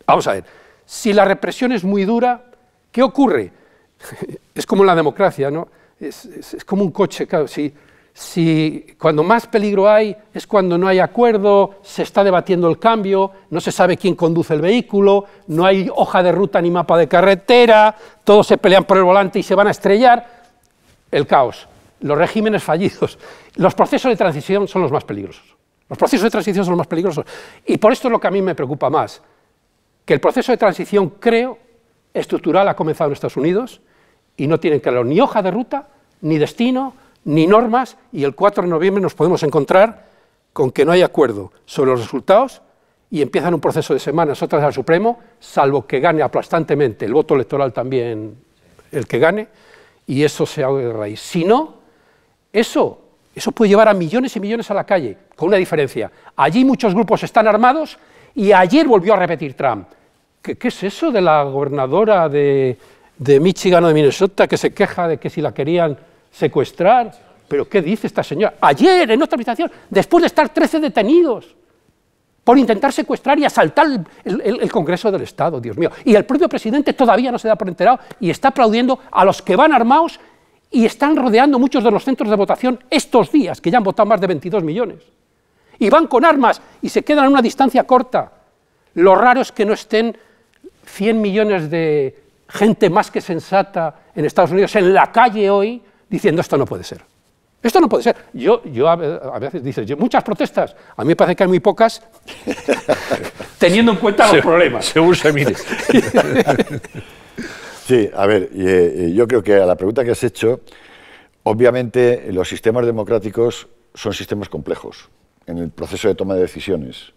vamos a ver, si la represión es muy dura, ¿qué ocurre? Es como en la democracia, ¿no? Es como un coche, claro, si cuando más peligro hay es cuando no hay acuerdo, se está debatiendo el cambio, no se sabe quién conduce el vehículo, no hay hoja de ruta ni mapa de carretera, todos se pelean por el volante y se van a estrellar, el caos, los regímenes fallidos, los procesos de transición son los más peligrosos. Los procesos de transición son los más peligrosos. Y por esto es lo que a mí me preocupa más, que el proceso de transición, creo, estructural ha comenzado en Estados Unidos y no tienen claro ni hoja de ruta, ni destino, ni normas, y el 4 de noviembre nos podemos encontrar con que no hay acuerdo sobre los resultados y empiezan un proceso de semanas, otras al Supremo, salvo que gane aplastantemente el voto electoral también el que gane, y eso se ahogue de raíz. Si no, eso puede llevar a millones y millones a la calle, con una diferencia. Allí muchos grupos están armados y ayer volvió a repetir Trump. ¿Qué es eso de la gobernadora de Michigan o de Minnesota que se queja de que si la querían secuestrar? ¿Pero qué dice esta señora? Ayer, en otra habitación, después de estar 13 detenidos por intentar secuestrar y asaltar el Congreso del Estado, Dios mío. Y el propio presidente todavía no se da por enterado y está aplaudiendo a los que van armados y están rodeando muchos de los centros de votación estos días, que ya han votado más de 22 millones. Y van con armas y se quedan a una distancia corta. Lo raro es que no estén 100 millones de gente más que sensata en Estados Unidos en la calle hoy diciendo esto no puede ser. Esto no puede ser. Yo a veces dices, muchas protestas, a mí me parece que hay muy pocas, teniendo en cuenta los problemas. Según se mire. Sí, a ver, yo creo que a la pregunta que has hecho, obviamente los sistemas democráticos son sistemas complejos en el proceso de toma de decisiones.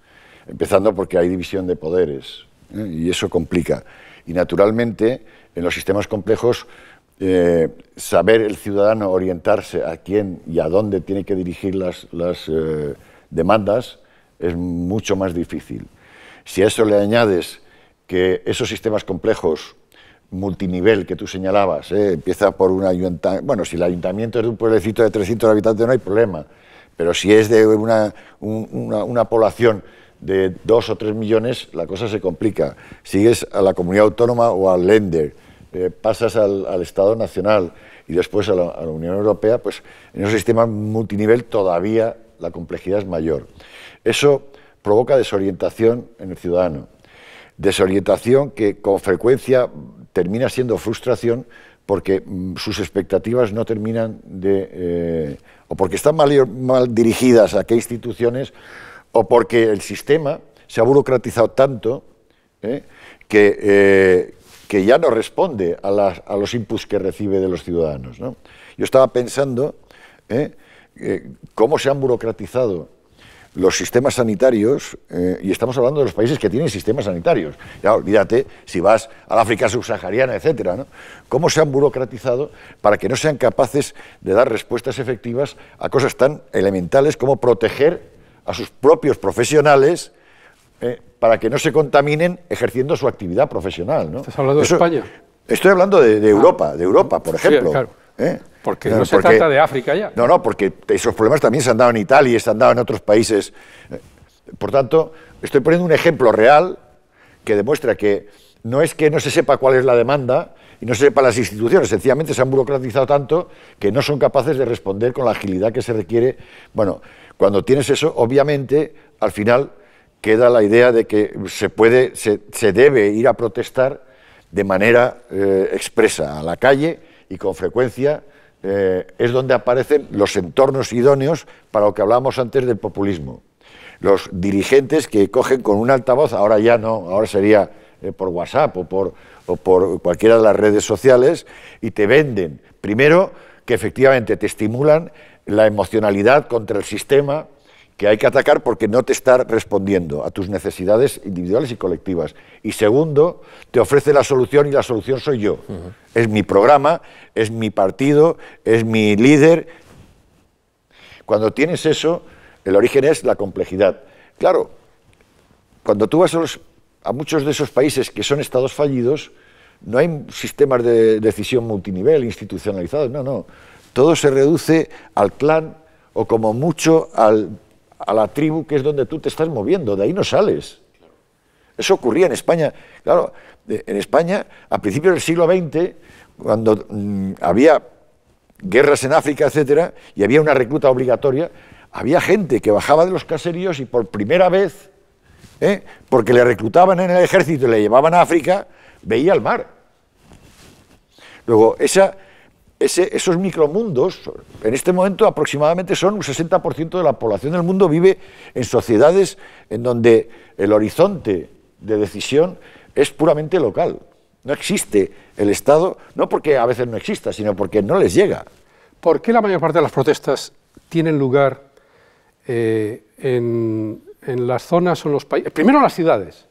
empezando porque hay división de poderes, y eso complica. Y naturalmente, en los sistemas complejos, saber el ciudadano orientarse a quién y a dónde tiene que dirigir las demandas es mucho más difícil. Si a eso le añades que esos sistemas complejos multinivel que tú señalabas, empieza por un ayuntamiento, bueno, si el ayuntamiento es de un pueblecito de 300 habitantes no hay problema, pero si es de una población de 2 o 3 millones, la cosa se complica. Sigues a la comunidad autónoma o al Länder, pasas al Estado Nacional y después a la Unión Europea, pues en esos sistemas multinivel todavía la complejidad es mayor. Eso provoca desorientación en el ciudadano, desorientación que con frecuencia termina siendo frustración porque sus expectativas no terminan de... o porque están mal dirigidas a qué instituciones, o porque el sistema se ha burocratizado tanto que ya no responde a los inputs que recibe de los ciudadanos, ¿no? Yo estaba pensando cómo se han burocratizado los sistemas sanitarios, y estamos hablando de los países que tienen sistemas sanitarios. Ya, olvídate si vas al África subsahariana, etcétera, ¿no? Cómo se han burocratizado para que no sean capaces de dar respuestas efectivas a cosas tan elementales como proteger a sus propios profesionales para que no se contaminen ejerciendo su actividad profesional, ¿no? ¿Estás hablando de España? Estoy hablando de Europa, por ejemplo. Sí, claro. Porque no se trata de África ya. No, porque esos problemas también se han dado en Italia y se han dado en otros países. Por tanto, estoy poniendo un ejemplo real que demuestra que no es que no se sepa cuál es la demanda y no se sepa las instituciones, sencillamente se han burocratizado tanto que no son capaces de responder con la agilidad que se requiere. Bueno, cuando tienes eso, obviamente, al final queda la idea de que se debe ir a protestar de manera expresa a la calle y con frecuencia es donde aparecen los entornos idóneos para lo que hablábamos antes del populismo. Los dirigentes que cogen con un altavoz, ahora ya no, ahora sería por WhatsApp o por cualquiera de las redes sociales, y te venden, primero, que efectivamente te estimulan la emocionalidad contra el sistema que hay que atacar porque no te está respondiendo a tus necesidades individuales y colectivas. Y segundo, te ofrece la solución y la solución soy yo. Es mi programa, es mi partido, es mi líder. Cuando tienes eso, el origen es la complejidad. Claro, cuando tú vas a muchos de esos países que son estados fallidos, no hay sistemas de decisión multinivel, institucionalizados, no. Todo se reduce al clan o como mucho a la tribu, que es donde tú te estás moviendo, de ahí no sales. Eso ocurría en España. Claro, en España, a principios del siglo XX, cuando había guerras en África, etcétera, y había una recluta obligatoria, había gente que bajaba de los caseríos y por primera vez, porque le reclutaban en el ejército y le llevaban a África, veía el mar. Luego, esos micromundos, en este momento aproximadamente son un 60% de la población del mundo vive en sociedades en donde el horizonte de decisión es puramente local. No existe el Estado, no porque a veces no exista, sino porque no les llega. ¿Por qué la mayor parte de las protestas tienen lugar en las zonas o en los países? Primero en las ciudades.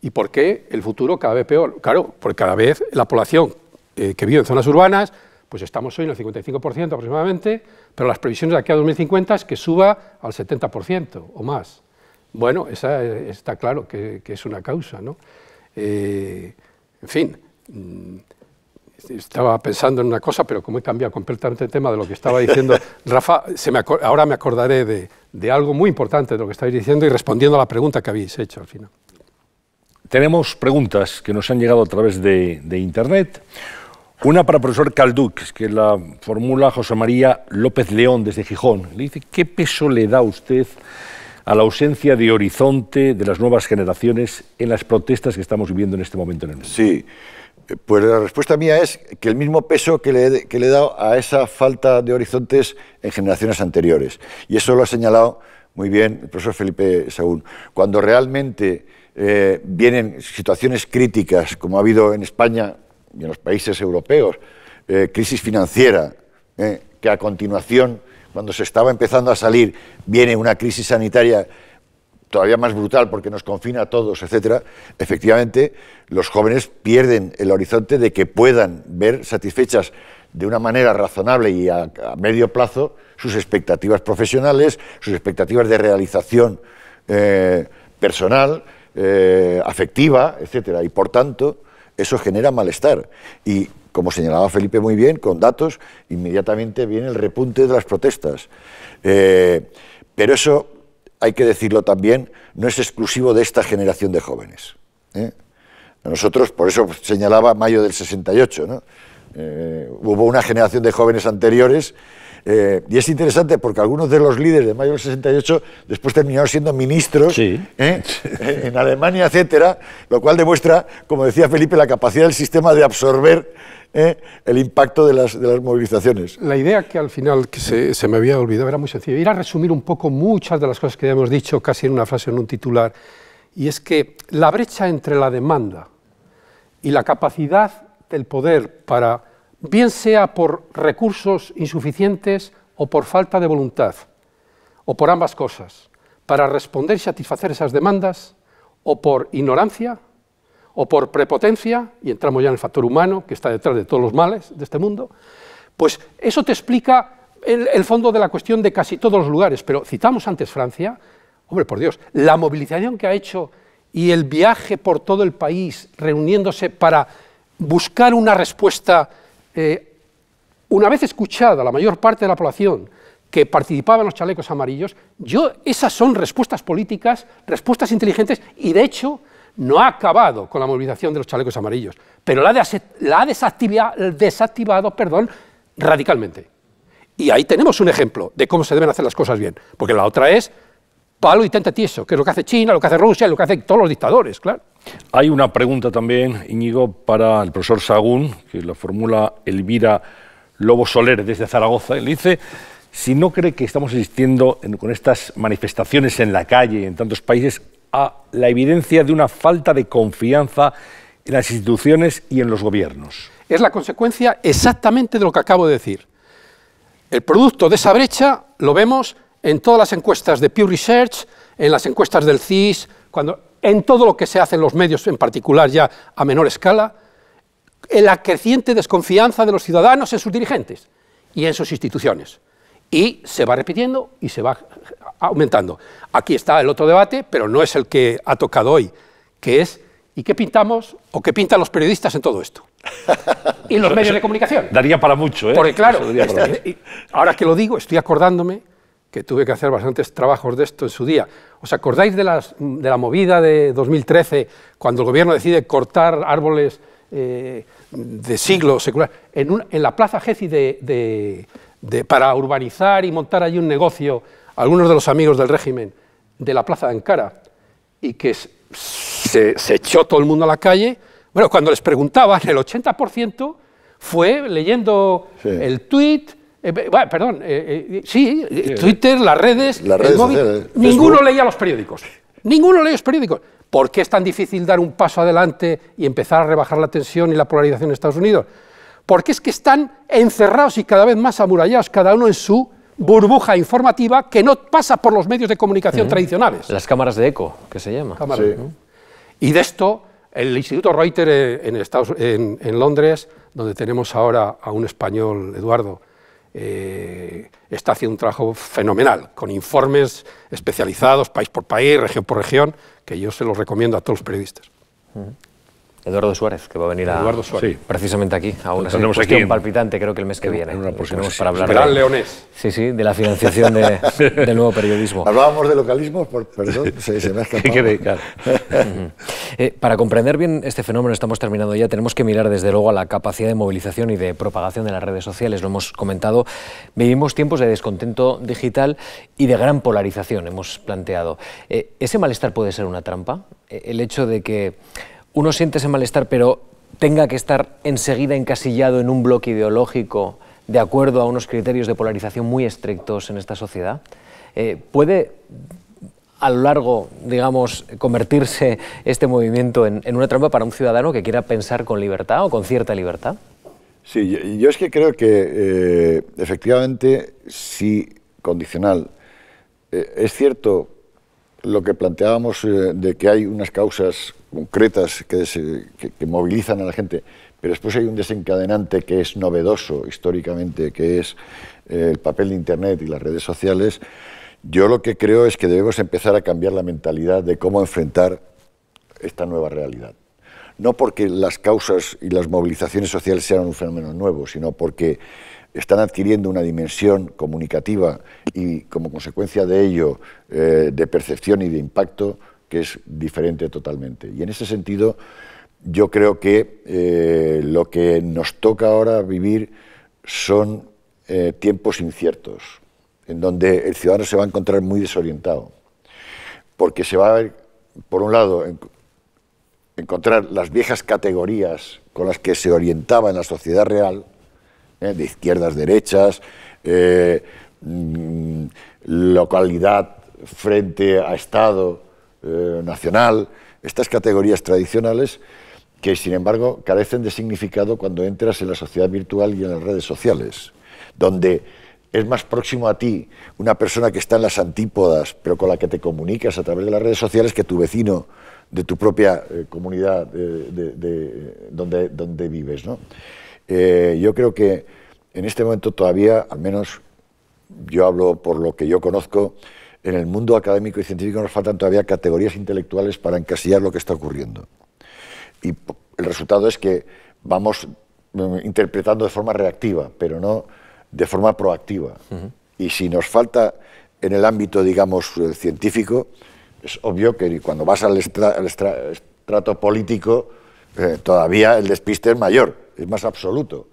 ¿Y por qué el futuro cada vez peor? Claro, porque cada vez la población que vive en zonas urbanas, pues estamos hoy en el 55% aproximadamente, pero las previsiones de aquí a 2050 es que suba al 70% o más. Bueno, esa está claro que es una causa, ¿no? En fin, estaba pensando en una cosa, pero como he cambiado completamente el tema de lo que estaba diciendo Rafa, ahora me acordaré de algo muy importante de lo que estáis diciendo y respondiendo a la pregunta que habéis hecho al final. Tenemos preguntas que nos han llegado a través de Internet. Una para el profesor Calduc, que la formula José María López León desde Gijón. Le dice, ¿qué peso le da usted a la ausencia de horizonte de las nuevas generaciones en las protestas que estamos viviendo en este momento en el mundo? Sí, pues la respuesta mía es que el mismo peso que le he dado a esa falta de horizontes en generaciones anteriores. Y eso lo ha señalado muy bien el profesor Felipe Sagún. Cuando realmente vienen situaciones críticas, como ha habido en España y en los países europeos, crisis financiera, que a continuación, cuando se estaba empezando a salir, viene una crisis sanitaria todavía más brutal porque nos confina a todos, etcétera, efectivamente los jóvenes pierden el horizonte de que puedan ver satisfechas de una manera razonable y a medio plazo sus expectativas profesionales, sus expectativas de realización personal, afectiva, etcétera, y por tanto eso genera malestar. Y como señalaba Felipe muy bien, con datos, inmediatamente viene el repunte de las protestas. Pero eso, hay que decirlo también, no es exclusivo de esta generación de jóvenes. Nosotros, por eso señalaba mayo del 68, ¿no? Hubo una generación de jóvenes anteriores, y es interesante porque algunos de los líderes de mayo del 68 después terminaron siendo ministros, sí, en Alemania, etcétera, lo cual demuestra, como decía Felipe, la capacidad del sistema de absorber el impacto de las movilizaciones. La idea que al final que se me había olvidado era muy sencilla, ir a resumir un poco muchas de las cosas que ya hemos dicho casi en una frase, en un titular, y es que la brecha entre la demanda y la capacidad del poder para, bien sea por recursos insuficientes o por falta de voluntad, o por ambas cosas, para responder y satisfacer esas demandas, o por ignorancia, o por prepotencia, y entramos ya en el factor humano, que está detrás de todos los males de este mundo, pues eso te explica el fondo de la cuestión de casi todos los lugares. Pero citamos antes Francia, hombre, por Dios, la movilización que ha hecho y el viaje por todo el país, reuniéndose para buscar una respuesta, una vez escuchada la mayor parte de la población que participaba en los chalecos amarillos, esas son respuestas políticas, respuestas inteligentes, y de hecho no ha acabado con la movilización de los chalecos amarillos, pero la ha desactivado radicalmente. Y ahí tenemos un ejemplo de cómo se deben hacer las cosas bien, porque la otra es palo y tente tieso, que es lo que hace China, lo que hace Rusia, lo que hacen todos los dictadores, claro. Hay una pregunta también, Íñigo, para el profesor Sahagún, que la formula Elvira Lobo Soler desde Zaragoza. Él dice, si no cree que estamos asistiendo con estas manifestaciones en la calle en tantos países a la evidencia de una falta de confianza en las instituciones y en los gobiernos. Es la consecuencia exactamente de lo que acabo de decir. El producto de esa brecha lo vemos en todas las encuestas de Pew Research, en las encuestas del CIS, en todo lo que se hace en los medios, en particular ya a menor escala, en la creciente desconfianza de los ciudadanos en sus dirigentes y en sus instituciones. Y se va repitiendo y se va aumentando. Aquí está el otro debate, pero no es el que ha tocado hoy, que es ¿y qué pintamos o qué pintan los periodistas en todo esto? Y los medios de comunicación. Daría para mucho, ¿eh? Porque claro, ahora que lo digo, estoy acordándome que tuve que hacer bastantes trabajos de esto en su día. ¿Os acordáis de la movida de 2013, cuando el gobierno decide cortar árboles de siglo secular en la plaza Gezi para urbanizar y montar allí un negocio, algunos de los amigos del régimen, de la plaza de Ankara, y que se echó todo el mundo a la calle? Bueno, cuando les preguntaban, el 80% fue leyendo el tuit, Twitter, las redes el móvil, sociales, ninguno leía los periódicos. Ninguno leía los periódicos. ¿Por qué es tan difícil dar un paso adelante y empezar a rebajar la tensión y la polarización en Estados Unidos? Porque es que están encerrados y cada vez más amurallados, cada uno en su burbuja informativa que no pasa por los medios de comunicación tradicionales. Las cámaras de eco, que se llama. Sí. Y de esto, el Instituto Reuters en Londres, donde tenemos ahora a un español, Eduardo, está haciendo un trabajo fenomenal, con informes especializados, país por país, región por región, que yo se los recomiendo a todos los periodistas. Eduardo Suárez, que va a venir precisamente aquí, a una cuestión palpitante, creo que el mes que viene. Tenemos para hablar gran leonés. Sí, de la financiación del nuevo periodismo. Hablábamos de localismo, perdón, se me ha escapado. Para comprender bien este fenómeno, estamos terminando ya, tenemos que mirar desde luego a la capacidad de movilización y de propagación de las redes sociales, lo hemos comentado. Vivimos tiempos de descontento digital y de gran polarización, hemos planteado. ¿Ese malestar puede ser una trampa? El hecho de que uno siente ese malestar, pero tenga que estar enseguida encasillado en un bloque ideológico de acuerdo a unos criterios de polarización muy estrictos en esta sociedad. ¿Puede a lo largo, digamos, convertirse este movimiento en una trampa para un ciudadano que quiera pensar con libertad o con cierta libertad? Sí, yo es que creo que efectivamente sí, condicional. Es cierto lo que planteábamos de que hay unas causas concretas que movilizan a la gente, pero después hay un desencadenante que es novedoso históricamente, que es el papel de Internet y las redes sociales. Yo lo que creo es que debemos empezar a cambiar la mentalidad de cómo enfrentar esta nueva realidad. No porque las causas y las movilizaciones sociales sean un fenómeno nuevo, sino porque están adquiriendo una dimensión comunicativa y, como consecuencia de ello, de percepción y de impacto, que es diferente totalmente. Y en ese sentido, yo creo que lo que nos toca ahora vivir son tiempos inciertos, en donde el ciudadano se va a encontrar muy desorientado, porque se va a ver, por un lado, encontrar las viejas categorías con las que se orientaba en la sociedad real, de izquierdas, derechas, localidad frente a Estado nacional, estas categorías tradicionales que, sin embargo, carecen de significado cuando entras en la sociedad virtual y en las redes sociales, donde es más próximo a ti una persona que está en las antípodas, pero con la que te comunicas a través de las redes sociales, que tu vecino de tu propia comunidad donde vives, ¿no? Yo creo que en este momento todavía, al menos yo hablo por lo que yo conozco, en el mundo académico y científico nos faltan todavía categorías intelectuales para encasillar lo que está ocurriendo. Y el resultado es que vamos interpretando de forma reactiva, pero no de forma proactiva. Y si nos falta en el ámbito, digamos, científico, es obvio que cuando vas al estrato político, todavía el despiste es mayor, es más absoluto.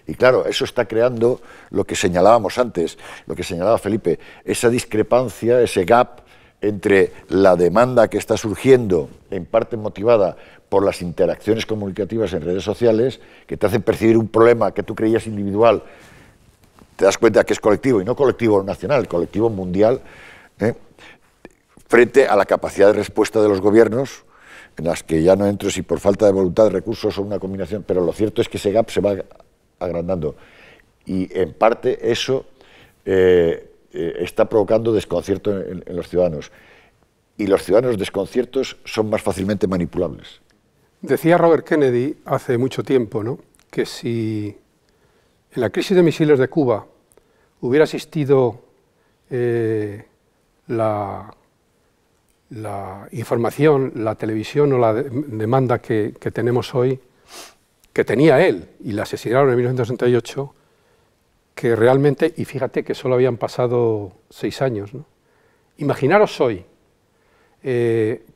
Y claro, eso está creando lo que señalábamos antes, lo que señalaba Felipe, esa discrepancia, ese gap entre la demanda que está surgiendo, en parte motivada por las interacciones comunicativas en redes sociales, que te hacen percibir un problema que tú creías individual, te das cuenta que es colectivo, y no colectivo nacional, colectivo mundial, frente a la capacidad de respuesta de los gobiernos, en las que ya no entro si por falta de voluntad, de recursos o una combinación, pero lo cierto es que ese gap se va agrandando. Y en parte eso está provocando desconcierto en los ciudadanos. Y los ciudadanos desconciertos son más fácilmente manipulables. Decía Robert Kennedy hace mucho tiempo, ¿no?, que si en la crisis de misiles de Cuba hubiera existido la información, la televisión o la demanda que tenemos hoy, que tenía él, y la asesinaron en 1968, que realmente, y fíjate que solo habían pasado 6 años, ¿no? Imaginaros hoy,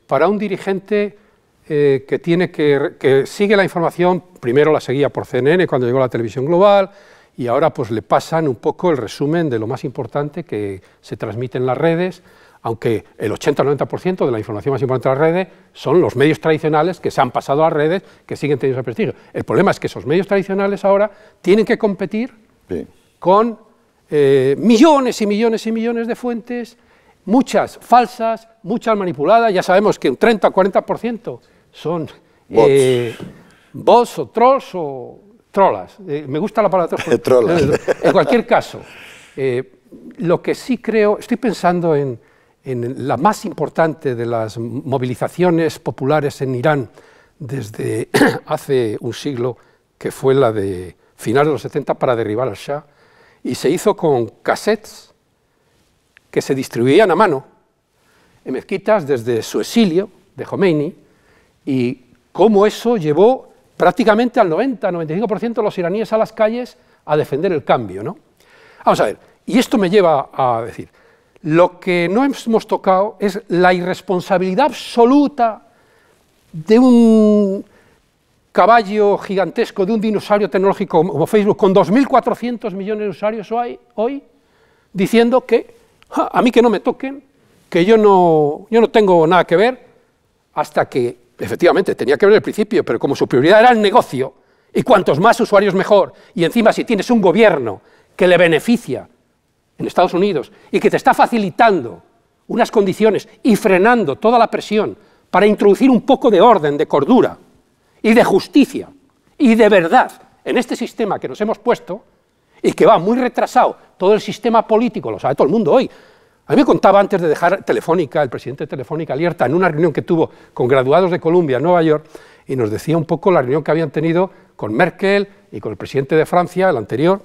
para un dirigente que sigue la información, primero la seguía por CNN cuando llegó la televisión global, y ahora pues le pasan un poco el resumen de lo más importante que se transmite en las redes, aunque el 80-90% de la información más importante de las redes son los medios tradicionales que se han pasado a las redes, que siguen teniendo ese prestigio. El problema es que esos medios tradicionales ahora tienen que competir con millones y millones y millones de fuentes, muchas falsas, muchas manipuladas. Ya sabemos que un 30 o 40% son bots o trolls o trolas. Me gusta la palabra trolas. En cualquier caso, lo que sí creo, estoy pensando en la más importante de las movilizaciones populares en Irán desde hace un siglo, que fue la de finales de los 70 para derribar al Shah, y se hizo con cassettes que se distribuían a mano en mezquitas desde su exilio de Khomeini, y cómo eso llevó prácticamente al 90-95% de los iraníes a las calles a defender el cambio, ¿no? Vamos a ver, y esto me lleva a decir, lo que no hemos tocado es la irresponsabilidad absoluta de un caballo gigantesco, de un dinosaurio tecnológico como Facebook, con 2.400 millones de usuarios hoy, diciendo que a mí que no me toquen, que yo no tengo nada que ver, hasta que efectivamente tenía que ver el principio, pero como su prioridad era el negocio, y cuantos más usuarios mejor, y encima si tienes un gobierno que le beneficia en Estados Unidos y que te está facilitando unas condiciones y frenando toda la presión para introducir un poco de orden, de cordura y de justicia y de verdad en este sistema que nos hemos puesto y que va muy retrasado, todo el sistema político, lo sabe todo el mundo hoy. A mí me contaba antes de dejar Telefónica, el presidente de Telefónica, Alierta, en una reunión que tuvo con graduados de Columbia en Nueva York, y nos decía un poco la reunión que habían tenido con Merkel y con el presidente de Francia, el anterior,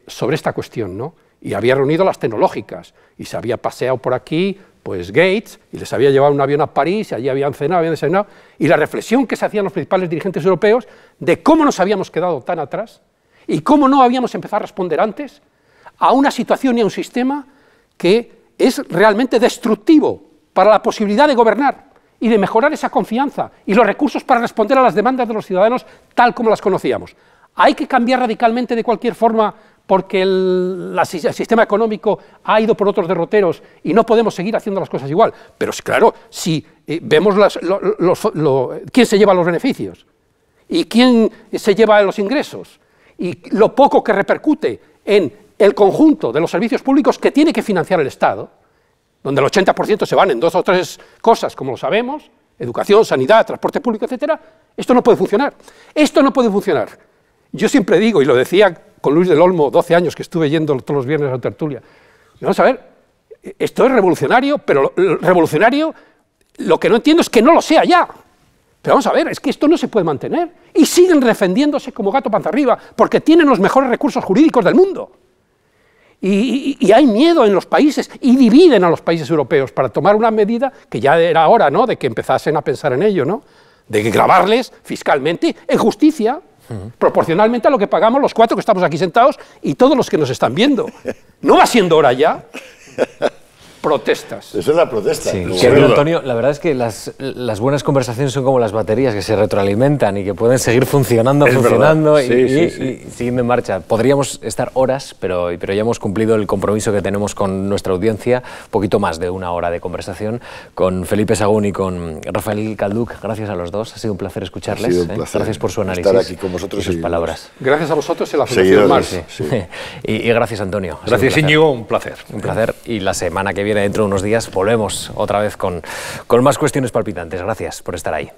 sobre esta cuestión, ¿no? Y había reunido a las tecnológicas, y se había paseado por aquí, pues Gates, y les había llevado un avión a París, y allí habían cenado, habían desayunado, y la reflexión que se hacían los principales dirigentes europeos de cómo nos habíamos quedado tan atrás, y cómo no habíamos empezado a responder antes a una situación y a un sistema que es realmente destructivo para la posibilidad de gobernar y de mejorar esa confianza y los recursos para responder a las demandas de los ciudadanos tal como las conocíamos. Hay que cambiar radicalmente de cualquier forma porque el sistema económico ha ido por otros derroteros y no podemos seguir haciendo las cosas igual. Pero claro, si vemos quién se lleva los beneficios y quién se lleva los ingresos y lo poco que repercute en el conjunto de los servicios públicos que tiene que financiar el Estado, donde el 80% se van en 2 o 3 cosas, como lo sabemos, educación, sanidad, transporte público, etcétera, esto no puede funcionar. Esto no puede funcionar. Yo siempre digo, y lo decía con Luis del Olmo, 12 años que estuve yendo todos los viernes a la tertulia, vamos a ver, esto es revolucionario, pero revolucionario, lo que no entiendo es que no lo sea ya. Pero vamos a ver, es que esto no se puede mantener. Y siguen defendiéndose como gato panza arriba, porque tienen los mejores recursos jurídicos del mundo. Y hay miedo en los países, y dividen a los países europeos para tomar una medida que ya era hora, ¿no?, de que empezasen a pensar en ello, ¿no?, de gravarles fiscalmente en justicia, proporcionalmente a lo que pagamos los 4 que estamos aquí sentados y todos los que nos están viendo. ¿No va siendo hora ya? Protestas. Eso es la protesta. Sí. Querido Antonio, la verdad es que las buenas conversaciones son como las baterías que se retroalimentan y que pueden seguir funcionando y siguiendo en marcha. Podríamos estar horas, pero ya hemos cumplido el compromiso que tenemos con nuestra audiencia, un poquito más de 1 hora de conversación con Felipe Sagún y con Rafael Calduch. Gracias a los dos, ha sido un placer escucharles. Ha sido un placer gracias por su análisis. Estar aquí con vosotros y sus palabras. Gracias a vosotros y a la Fundación Marx. Y gracias, Antonio. Gracias, Íñigo, un placer. Un placer. Y la semana que viene, dentro de unos días, volvemos otra vez con más cuestiones palpitantes. Gracias por estar ahí.